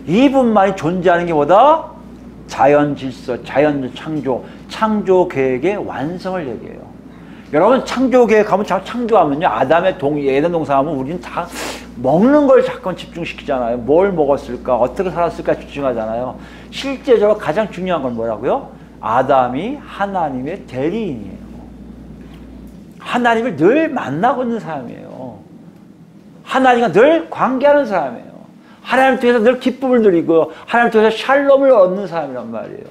이분만이 존재하는 게 뭐다? 자연 질서, 자연 창조, 창조 계획의 완성을 얘기해요. 여러분 창조 계획 하면 창조하면요, 아담의 에덴 동산하면 우리는 다 먹는 걸 자꾸 집중시키잖아요. 뭘 먹었을까, 어떻게 살았을까 집중하잖아요. 실제적으로 가장 중요한 건 뭐라고요? 아담이 하나님의 대리인이에요. 하나님을 늘 만나고 있는 사람이에요. 하나님과 늘 관계하는 사람이에요. 하나님 통해서 늘 기쁨을 누리고 하나님 통해서 샬롬을 얻는 사람이란 말이에요.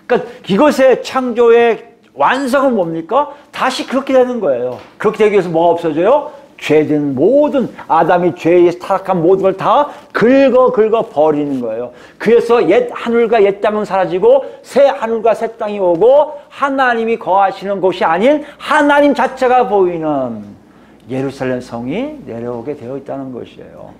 그러니까 이것의 창조의 완성은 뭡니까? 다시 그렇게 되는 거예요. 그렇게 되기 위해서 뭐가 없어져요? 죄된 모든 아담이 죄에 타락한 모든 걸 다 긁어 버리는 거예요. 그래서 옛 하늘과 옛 땅은 사라지고 새 하늘과 새 땅이 오고 하나님이 거하시는 곳이 아닌 하나님 자체가 보이는 예루살렘 성이 내려오게 되어 있다는 것이에요.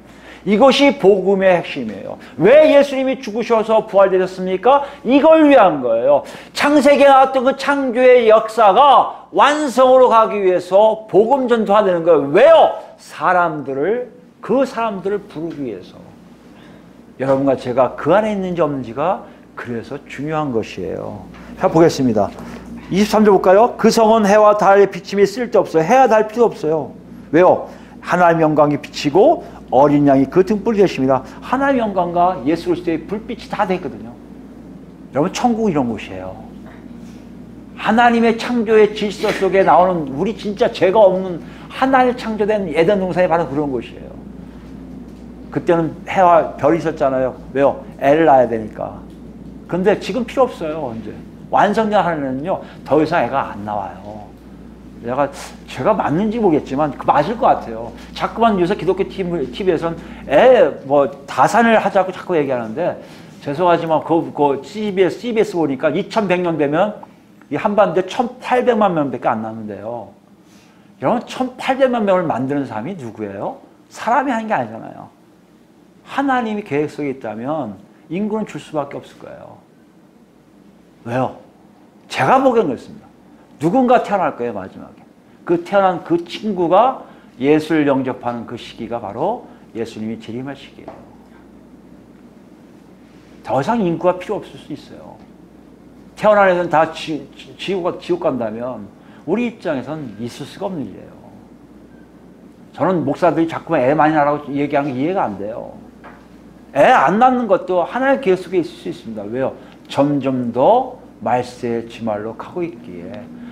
이것이 복음의 핵심이에요. 왜 예수님이 죽으셔서 부활되셨습니까? 이걸 위한 거예요. 창세기에 나왔던 그 창조의 역사가 완성으로 가기 위해서 복음 전도하는 거예요. 왜요? 그 사람들을 부르기 위해서. 여러분과 제가 그 안에 있는지 없는지가 그래서 중요한 것이에요. 자, 보겠습니다. 23절 볼까요? 그 성은 해와 달의 비침이 쓸데없어요. 해와 달 필요 없어요. 왜요? 하나님의 영광이 비치고 어린 양이 그 등불이 되십니다. 하나님의 영광과 예수 그리스도의 불빛이 다 됐거든요. 여러분 천국 이런 곳이에요. 하나님의 창조의 질서 속에 나오는 우리 진짜 죄가 없는 하나님 창조된 에덴 동산이 바로 그런 곳이에요. 그때는 해와 별이 있었잖아요. 왜요? 애를 낳아야 되니까. 그런데 지금 필요 없어요. 이제 완성된 하나님은요 더 이상 애가 안 나와요. 제가 맞는지 모르겠지만 맞을 것 같아요. 자꾸만 요새 기독교 TV에서는 다산을 하자고 자꾸 얘기하는데 죄송하지만 CBS 보니까 2100년 되면 이 한반도에 1800만 명밖에 안 남는데요. 여러분 1800만 명을 만드는 사람이 누구예요? 사람이 하는 게 아니잖아요. 하나님이 계획 속에 있다면 인구는 줄 수밖에 없을 거예요. 왜요? 제가 보기엔 그렇습니다. 누군가 태어날 거예요, 마지막에. 그 태어난 그 친구가 예수를 영접하는 그 시기가 바로 예수님이 재림할 시기예요. 더 이상 인구가 필요 없을 수 있어요. 태어난 애들은 다 지옥 간다면 우리 입장에선 있을 수가 없는 일이에요. 저는 목사들이 자꾸 애 많이 낳으라고 얘기하는 게 이해가 안 돼요. 애 안 낳는 것도 하나의 계획 속에 있을 수 있습니다. 왜요? 점점 더 말세의 지말로 가고 있기에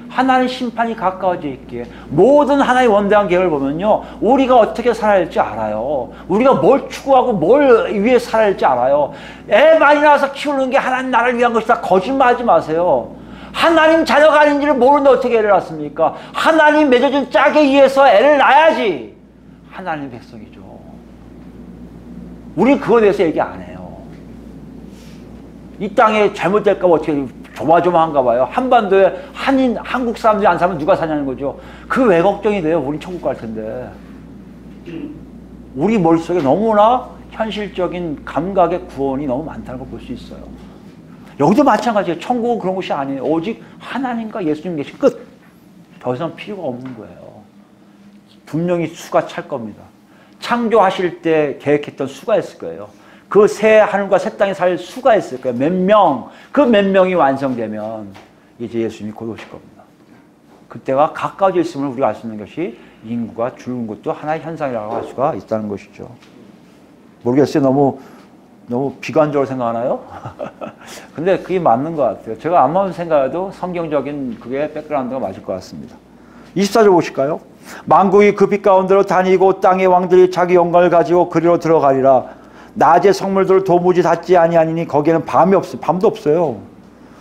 하나님 심판이 가까워져 있기에 모든 하나의 원대한 계획을 보면요 우리가 어떻게 살아야 할지 알아요. 우리가 뭘 추구하고 뭘 위해 살아야 할지 알아요. 애 많이 낳아서 키우는 게 하나님 나라를 위한 것이다. 거짓말하지 마세요. 하나님 자녀가 아닌지를 모르는데 어떻게 애를 낳습니까? 하나님 맺어준 짝에 의해서 애를 낳아야지 하나님의 백성이죠. 우리 그거에 대해서 얘기 안 해요. 이 땅에 잘못될까 봐 어떻게 조마조마한가 봐요. 한반도에 한국 사람들이 안 사면 누가 사냐는 거죠. 그 왜 걱정이 돼요? 우린 천국 갈 텐데. 우리 머릿속에 너무나 현실적인 감각의 구원이 너무 많다는 걸 볼 수 있어요. 여기도 마찬가지예요. 천국은 그런 곳이 아니에요. 오직 하나님과 예수님 계신 끝. 더 이상 필요가 없는 거예요. 분명히 수가 찰 겁니다. 창조하실 때 계획했던 수가 있을 거예요. 그 새 하늘과 새 땅에 살 수가 있을 거예요. 몇 명, 그 몇 명이 완성되면 이제 예수님이 곧 오실 겁니다. 그때가 가까워져 있음을 우리가 알 수 있는 것이 인구가 줄는 것도 하나의 현상이라고 할 수가 있다는 것이죠. 모르겠어요. 너무 비관적으로 생각하나요? 근데 그게 맞는 것 같아요. 제가 아무리 생각해도 성경적인 그게 백그라운드가 맞을 것 같습니다. 24절 보실까요? 만국이 그 빛 가운데로 다니고 땅의 왕들이 자기 영광을 가지고 그리로 들어가리라. 낮의 성물들을 도무지 닿지 아니하니니 거기에는 밤이 없어요. 밤도 없어요.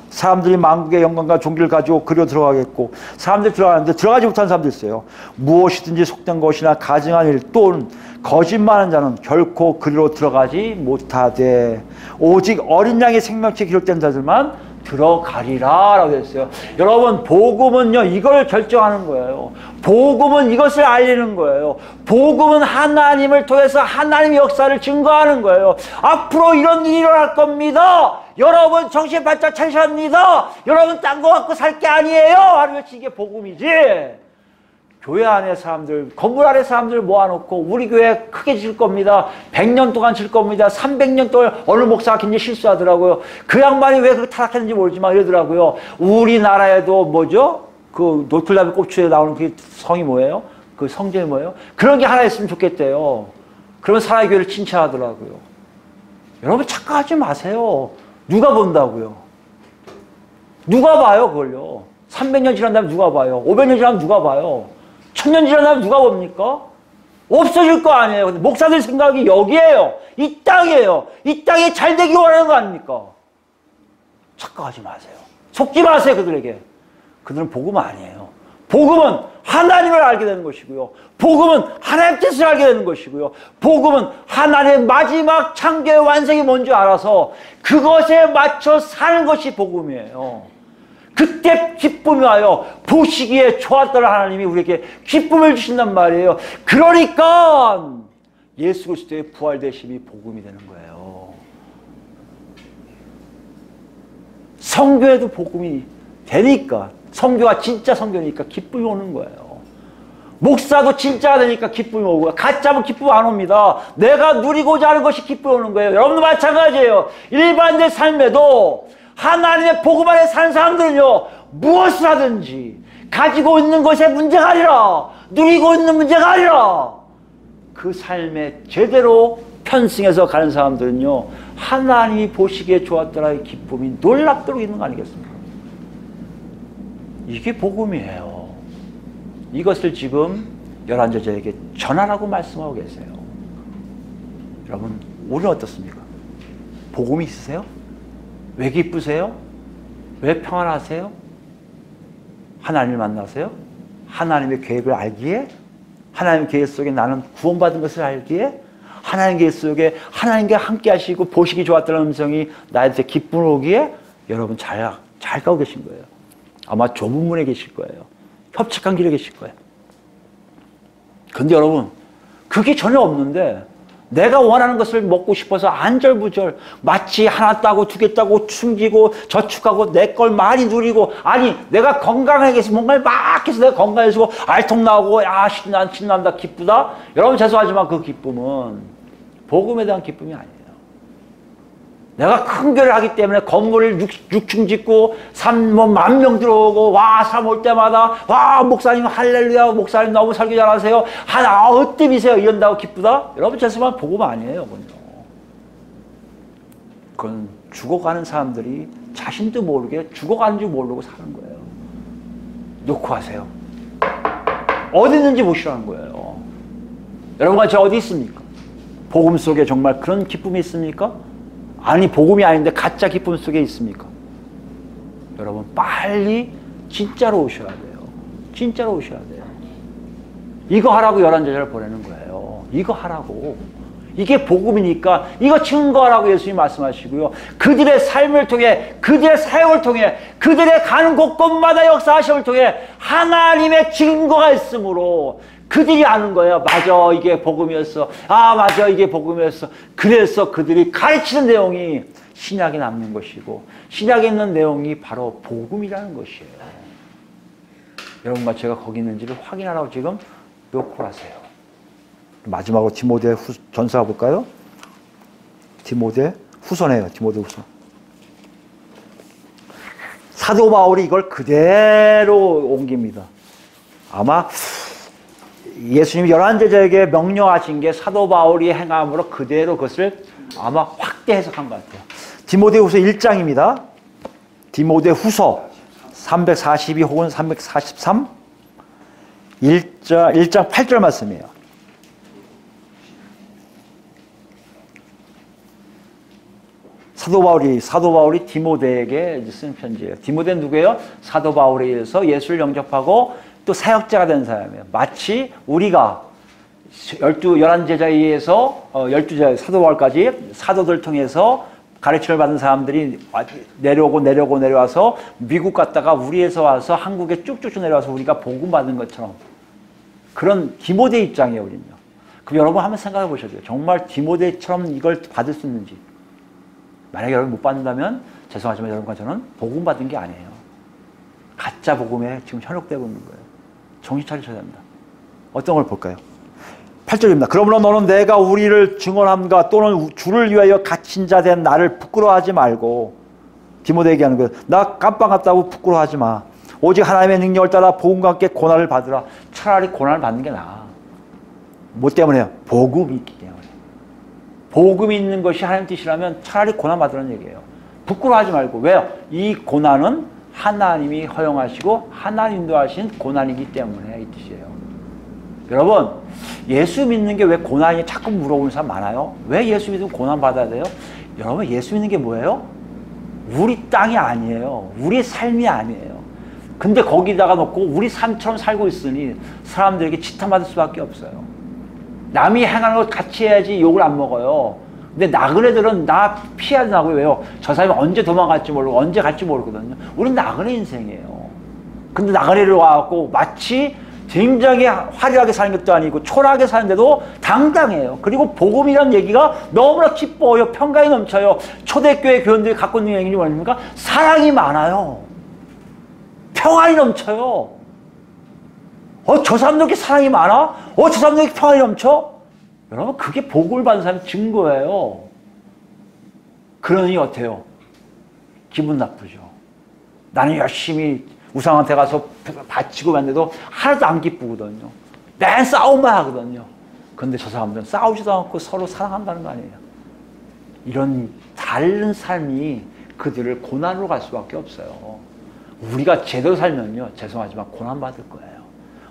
사람들이 만국의 영광과 존귀를 가지고 그리로 들어가겠고 사람들이 들어가는데 들어가지 못한 사람도 있어요. 무엇이든지 속된 것이나 가증한 일 또는 거짓말하는 자는 결코 그리로 들어가지 못하되 오직 어린 양의 생명체 기록된 자들만 들어가리라 라고 했어요. 여러분 복음은요 이걸 결정하는 거예요. 복음은 이것을 알리는 거예요. 복음은 하나님을 통해서 하나님의 역사를 증거하는 거예요. 앞으로 이런 일이 일어날 겁니다. 여러분 정신 바짝 차리십니다. 여러분 딴 거 갖고 살 게 아니에요 하는 것이 이게 복음이지. 교회 안에 사람들, 건물 안에 사람들 모아놓고 우리 교회 크게 질 겁니다. 100년 동안 질 겁니다. 300년 동안 어느 목사가 굉장히 실수하더라고요. 그 양반이 왜 그렇게 타락했는지 모르지만 이러더라고요. 우리나라에도 뭐죠? 그 노틀담의 꼽추에 나오는 그 성이 뭐예요? 그 성전이 뭐예요? 그런 게 하나 있으면 좋겠대요. 그러면 사랑의 교회를 칭찬하더라고요. 여러분 착각하지 마세요. 누가 본다고요? 누가 봐요 그걸요? 300년 지난 다음에 누가 봐요? 500년 지나면 누가 봐요? 1000년 지나면 누가 봅니까? 없어질 거 아니에요. 근데 목사들 생각이 여기에요. 이 땅이에요. 이 땅이 잘 되기 원하는 거 아닙니까? 착각하지 마세요. 속지 마세요 그들에게. 그들은 복음 아니에요. 복음은 하나님을 알게 되는 것이고요. 복음은 하나님 뜻을 알게 되는 것이고요. 복음은 하나님의 마지막 창조의 완성이 뭔지 알아서 그것에 맞춰 사는 것이 복음이에요. 그때 기쁨이 와요. 보시기에 좋았던 하나님이 우리에게 기쁨을 주신단 말이에요. 그러니까 예수 그리스도의 부활되심이 복음이 되는 거예요. 성교에도 복음이 되니까 성교가 진짜 성교니까 기쁨이 오는 거예요. 목사도 진짜가 되니까 기쁨이 오고 가짜면 기쁨 안 옵니다. 내가 누리고자 하는 것이 기쁨이 오는 거예요. 여러분도 마찬가지예요. 일반의 삶에도 하나님의 복음 안에 사는 사람들은요 무엇을 하든지 가지고 있는 것에 문제가 아니라 누리고 있는 문제가 아니라 그 삶에 제대로 편승해서 가는 사람들은요 하나님이 보시기에 좋았더라의 기쁨이 놀랍도록 있는 거 아니겠습니까? 이게 복음이에요. 이것을 지금 열한 제자에게 전하라고 말씀하고 계세요. 여러분 우리는 어떻습니까? 복음이 있으세요? 왜 기쁘세요? 왜 평안하세요? 하나님을 만나세요? 하나님의 계획을 알기에? 하나님의 계획 속에 나는 구원받은 것을 알기에? 하나님의 계획 속에 하나님과 함께 하시고 보시기 좋았다는 음성이 나한테 기쁨을 오기에? 여러분 잘 가고 계신 거예요. 아마 좁은 문에 계실 거예요. 협착한 길에 계실 거예요. 근데 여러분 그게 전혀 없는데 내가 원하는 것을 먹고 싶어서 안절부절 마치 하나 따고 두 개 따고 숨기고 저축하고 내 걸 많이 누리고 아니 내가 건강하게 해서 뭔가를 막 해서 내가 건강해지고 알통 나오고 야 신난다 기쁘다. 여러분 죄송하지만 그 기쁨은 복음에 대한 기쁨이 아니에요. 내가 큰 교회를 하기 때문에 건물을 6층 짓고 10,000명 들어오고 와 사람 올 때마다 와 목사님 할렐루야 목사님 너무 설교 잘하세요 하나 어때미세요 이런다고 기쁘다? 여러분 죄송하지만 복음 아니에요. 그건 죽어가는 사람들이 자신도 모르게 죽어가는 줄 모르고 사는 거예요. 놓고 하세요. 어디 있는지 보시라는 거예요. 여러분과 저 어디 있습니까? 복음 속에 정말 그런 기쁨이 있습니까? 아니, 복음이 아닌데 가짜 기쁨 속에 있습니까? 여러분, 빨리 진짜로 오셔야 돼요. 진짜로 오셔야 돼요. 이거 하라고 11제자를 보내는 거예요. 이거 하라고. 이게 복음이니까 이거 증거하라고 예수님이 말씀하시고요. 그들의 삶을 통해, 그들의 사역을 통해, 그들의 가는 곳곳마다 역사하심을 통해 하나님의 증거가 있으므로 그들이 아는 거예요. 맞아, 이게 복음이었어. 아, 맞아, 이게 복음이었어. 그래서 그들이 가르치는 내용이 신약에 남는 것이고, 신약에 있는 내용이 바로 복음이라는 것이에요. 여러분과 제가 거기 있는지를 확인하라고 지금 놓고 하세요. 마지막으로 디모데 전서 볼까요? 디모데 후서네요. 디모데 후서. 사도 바울이 이걸 그대로 옮깁니다. 아마 예수님이 11제자에게 명령하신 게 사도 바울이 행함으로 그대로 그것을 아마 확대 해석한 것 같아요. 디모데 후서 1장입니다. 디모데 후서 342 혹은 343 1장 8절 말씀이에요. 사도 바울이 디모데에게 쓰는 편지예요. 디모데는 누구예요? 사도 바울에 의해서 예수를 영접하고 또 사역자가 된 사람이에요. 마치 우리가 11제자에 의해서 12제자 사도 바울까지 사도들 통해서 가르침을 받은 사람들이 내려와서 미국 갔다가 우리에서 와서 한국에 쭉쭉 내려와서 우리가 복음 받은 것처럼 그런 디모데 입장이에요, 우리는요. 그럼 여러분 한번 생각해 보셔야 돼요. 정말 디모데처럼 이걸 받을 수 있는지. 만약에 여러분 못 받는다면 죄송하지만 여러분과 저는 복음 받은 게 아니에요. 가짜 복음에 지금 현혹되고 있는 거예요. 정신 차리셔야 됩니다. 어떤 걸 볼까요? 8절입니다. 그러므로 너는 내가 우리를 증언함과 또는 주를 위하여 갇힌 자 된 나를 부끄러워하지 말고, 디모데에게 하는 거예요. 나 깜빵 갔다고 부끄러워하지 마. 오직 하나님의 능력을 따라 복음과 함께 고난을 받으라. 차라리 고난을 받는 게 나아. 뭐 때문에요? 복음이 있기 때문에. 복음이 있는 것이 하나님 뜻이라면 차라리 고난 받으라는 얘기예요. 부끄러워하지 말고. 왜요? 이 고난은 하나님이 허용하시고 하나님 인도하신 고난이기 때문에 이 뜻이에요. 여러분, 예수 믿는 게 왜 고난이 자꾸 물어보는 사람 많아요? 왜 예수 믿으면 고난 받아야 돼요? 여러분, 예수 믿는 게 뭐예요? 우리 땅이 아니에요. 우리 삶이 아니에요. 근데 거기다가 놓고 우리 삶처럼 살고 있으니 사람들에게 지탄받을 수밖에 없어요. 남이 행하는 걸 같이 해야지 욕을 안 먹어요. 근데 나그네들은 나 피해야 되나고요. 왜요? 저 사람이 언제 도망갈지 모르고 언제 갈지 모르거든요. 우린 나그네 인생이에요. 근데 나그네를 와갖고 마치 굉장히 화려하게 사는 것도 아니고 초라하게 사는데도 당당해요. 그리고 복음이라는 얘기가 너무나 기뻐요. 평강이 넘쳐요. 초대교회 교인들이 갖고 있는 얘기는 뭐입니까? 사랑이 많아요. 평안이 넘쳐요. 저 사람들 이렇게 사랑이 많아? 저 사람들 이렇게 평안이 넘쳐? 여러분, 그게 복음을 받은 사람의 증거예요. 그러니 어때요? 기분 나쁘죠. 나는 열심히 우상한테 가서 바치고 왔는데도 하나도 안 기쁘거든요. 맨 싸움만 하거든요. 그런데 저 사람들은 싸우지도 않고 서로 사랑한다는 거 아니에요. 이런 다른 삶이 그들을 고난으로 갈 수밖에 없어요. 우리가 제대로 살면요, 죄송하지만 고난받을 거예요.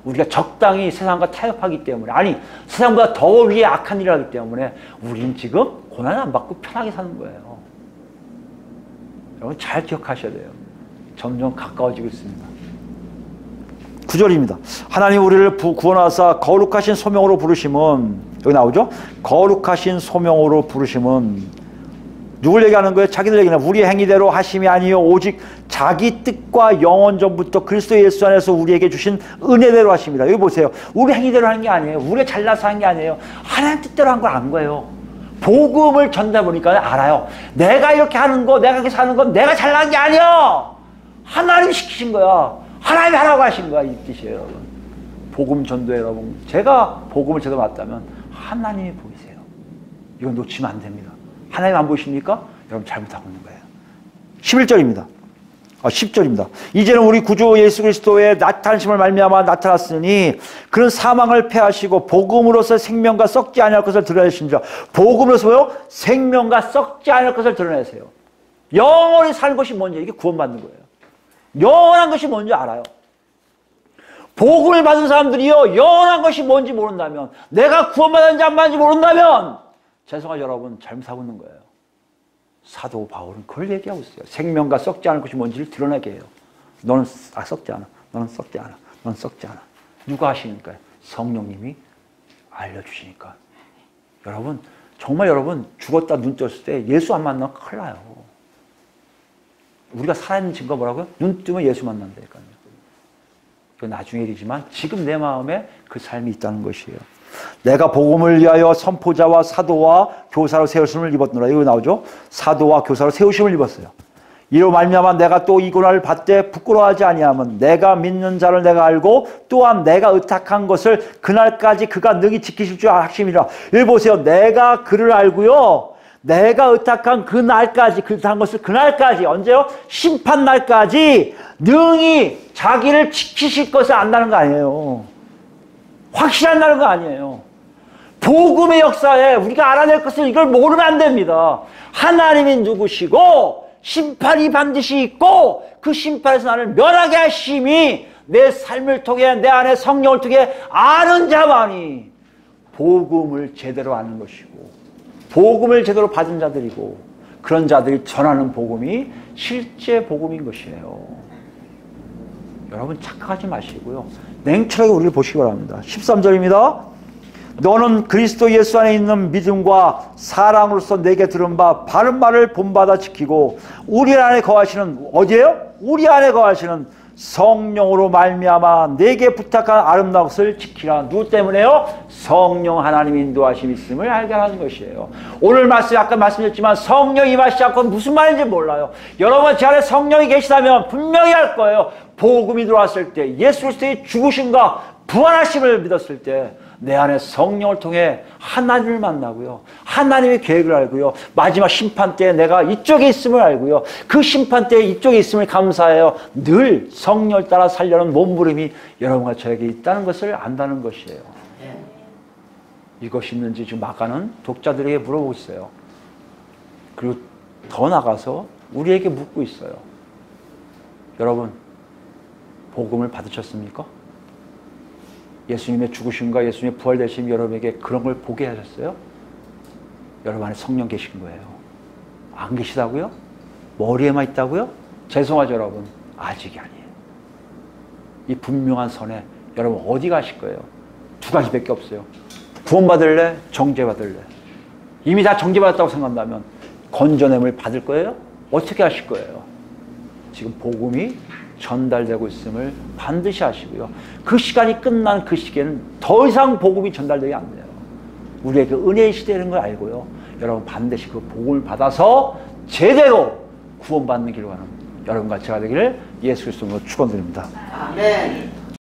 우리가 적당히 세상과 타협하기 때문에, 아니 세상보다 더 위에 악한 일을 하기 때문에 우리는 지금 고난을 안 받고 편하게 사는 거예요. 여러분 잘 기억하셔야 돼요. 점점 가까워지고 있습니다. 9절입니다. 하나님 우리를 구원하사 거룩하신 소명으로 부르심은, 여기 나오죠? 거룩하신 소명으로 부르심은 누굴 얘기하는 거예요? 자기들 얘기는 우리의 행위대로 하심이 아니요 오직 자기 뜻과 영원 전부터 그리스도 예수 안에서 우리에게 주신 은혜대로 하십니다. 여기 보세요. 우리 행위대로 하는 게 아니에요. 우리가 잘나서 하는 게 아니에요. 하나님 뜻대로 한 걸 안 거예요. 복음을 전다 보니까 알아요. 내가 이렇게 하는 거, 내가 이렇게 사는 건 내가 잘난 게 아니야. 하나님이 시키신 거야. 하나님이 하라고 하신 거야. 이 뜻이에요, 여러분. 복음 전도에 여러분, 제가 복음을 제대로 맞다면 하나님이 보이세요. 이건 놓치면 안 됩니다. 하나님 안 보십니까? 여러분 잘못하고 있는 거예요. 11절입니다. 10절입니다. 이제는 우리 구주 예수 그리스도의 나타나심을 말미암아 나타났으니 그런 사망을 패하시고 복음으로서 생명과 썩지 아니할 것을 드러내시니라. 복음으로서 뭐요? 생명과 썩지 않을 것을 드러내세요. 영원히 사는 것이 뭔지, 이게 구원받는 거예요. 영원한 것이 뭔지 알아요. 복음을 받은 사람들이요, 영원한 것이 뭔지 모른다면, 내가 구원받았는지 안 받았는지 모른다면, 죄송하죠, 여러분, 잘못 하고 있는 거예요. 사도 바울은 그걸 얘기하고 있어요. 생명과 썩지 않을 것이 뭔지를 드러내게 해요. 너는 썩지 않아. 너는 썩지 않아. 너는 썩지 않아. 누가 하시니까요? 성령님이 알려주시니까. 여러분, 정말 여러분, 죽었다 눈 떴을 때 예수 안 만나면 큰일 나요. 우리가 살아있는 증거 뭐라고요? 눈 뜨면 예수 만난다니까요. 그건 나중에 일이지만 지금 내 마음에 그 삶이 있다는 것이에요. 내가 복음을 위하여 선포자와 사도와 교사로 세우심을 입었노라. 이거 나오죠? 사도와 교사로 세우심을 입었어요. 이로 말미암아 내가 또 이 고난을 받되 부끄러워하지 아니하면 내가 믿는 자를 내가 알고 또한 내가 의탁한 것을 그날까지 그가 능히 지키실 줄 확심이라. 여기 보세요. 내가 그를 알고요. 내가 의탁한 그날까지, 의탁한 것을 그날까지, 언제요? 심판날까지 능히 자기를 지키실 것을 안다는 거 아니에요. 확실한다는 거 아니에요. 복음의 역사에 우리가 알아낼 것을 이걸 모르면 안 됩니다. 하나님이 누구시고 심판이 반드시 있고 그 심판에서 나를 면하게 하심이 내 삶을 통해 내 안에 성령을 통해 아는 자만이 복음을 제대로 아는 것이고 복음을 제대로 받은 자들이고 그런 자들이 전하는 복음이 실제 복음인 것이에요. 여러분 착각하지 마시고요. 냉철하게 우리를 보시기 바랍니다. 13절입니다. 너는 그리스도 예수 안에 있는 믿음과 사랑으로서 내게 들은 바 바른 말을 본받아 지키고 우리 안에 거하시는 어디에요? 우리 안에 거하시는 성령으로 말미암아 내게 부탁한 아름다운 것을 지키라. 누구 때문에요? 성령 하나님 인도하심이 있음을 알게 하는 것이에요. 오늘 말씀 아까 말씀드렸지만 성령이 임하시지 않고 무슨 말인지 몰라요. 여러분 제 안에 성령이 계시다면 분명히 알 거예요. 복음이 들어왔을 때 예수 그리스도의 죽으심과 부활하심을 믿었을 때 내 안에 성령을 통해 하나님을 만나고요. 하나님의 계획을 알고요. 마지막 심판 때에 내가 이쪽에 있음을 알고요. 그 심판 때에 이쪽에 있음을 감사해요. 늘 성령을 따라 살려는 몸부림이 여러분과 저에게 있다는 것을 안다는 것이에요. 이것이 있는지 지금 마가는 독자들에게 물어보고 있어요. 그리고 더 나가서 우리에게 묻고 있어요. 여러분, 복음을 받으셨습니까? 예수님의 죽으심과 예수님의 부활되심이 여러분에게 그런 걸 보게 하셨어요? 여러분 안에 성령 계신 거예요. 안 계시다고요? 머리에만 있다고요? 죄송하죠 여러분. 아직이 아니에요. 이 분명한 선에 여러분 어디 가실 거예요? 두 가지밖에 없어요. 구원받을래? 정죄받을래? 이미 다 정죄받았다고 생각한다면 건져냄을 받을 거예요? 어떻게 하실 거예요? 지금 복음이 전달되고 있음을 반드시 아시고요. 그 시간이 끝난 그 시기에는 더 이상 복음이 전달되게 안 돼요. 우리에게 은혜의 시대라는 걸 알고요. 여러분 반드시 그 복음을 받아서 제대로 구원받는 길로 가는 여러분과 제가 되기를 예수 그리스도로 축원드립니다. 아멘.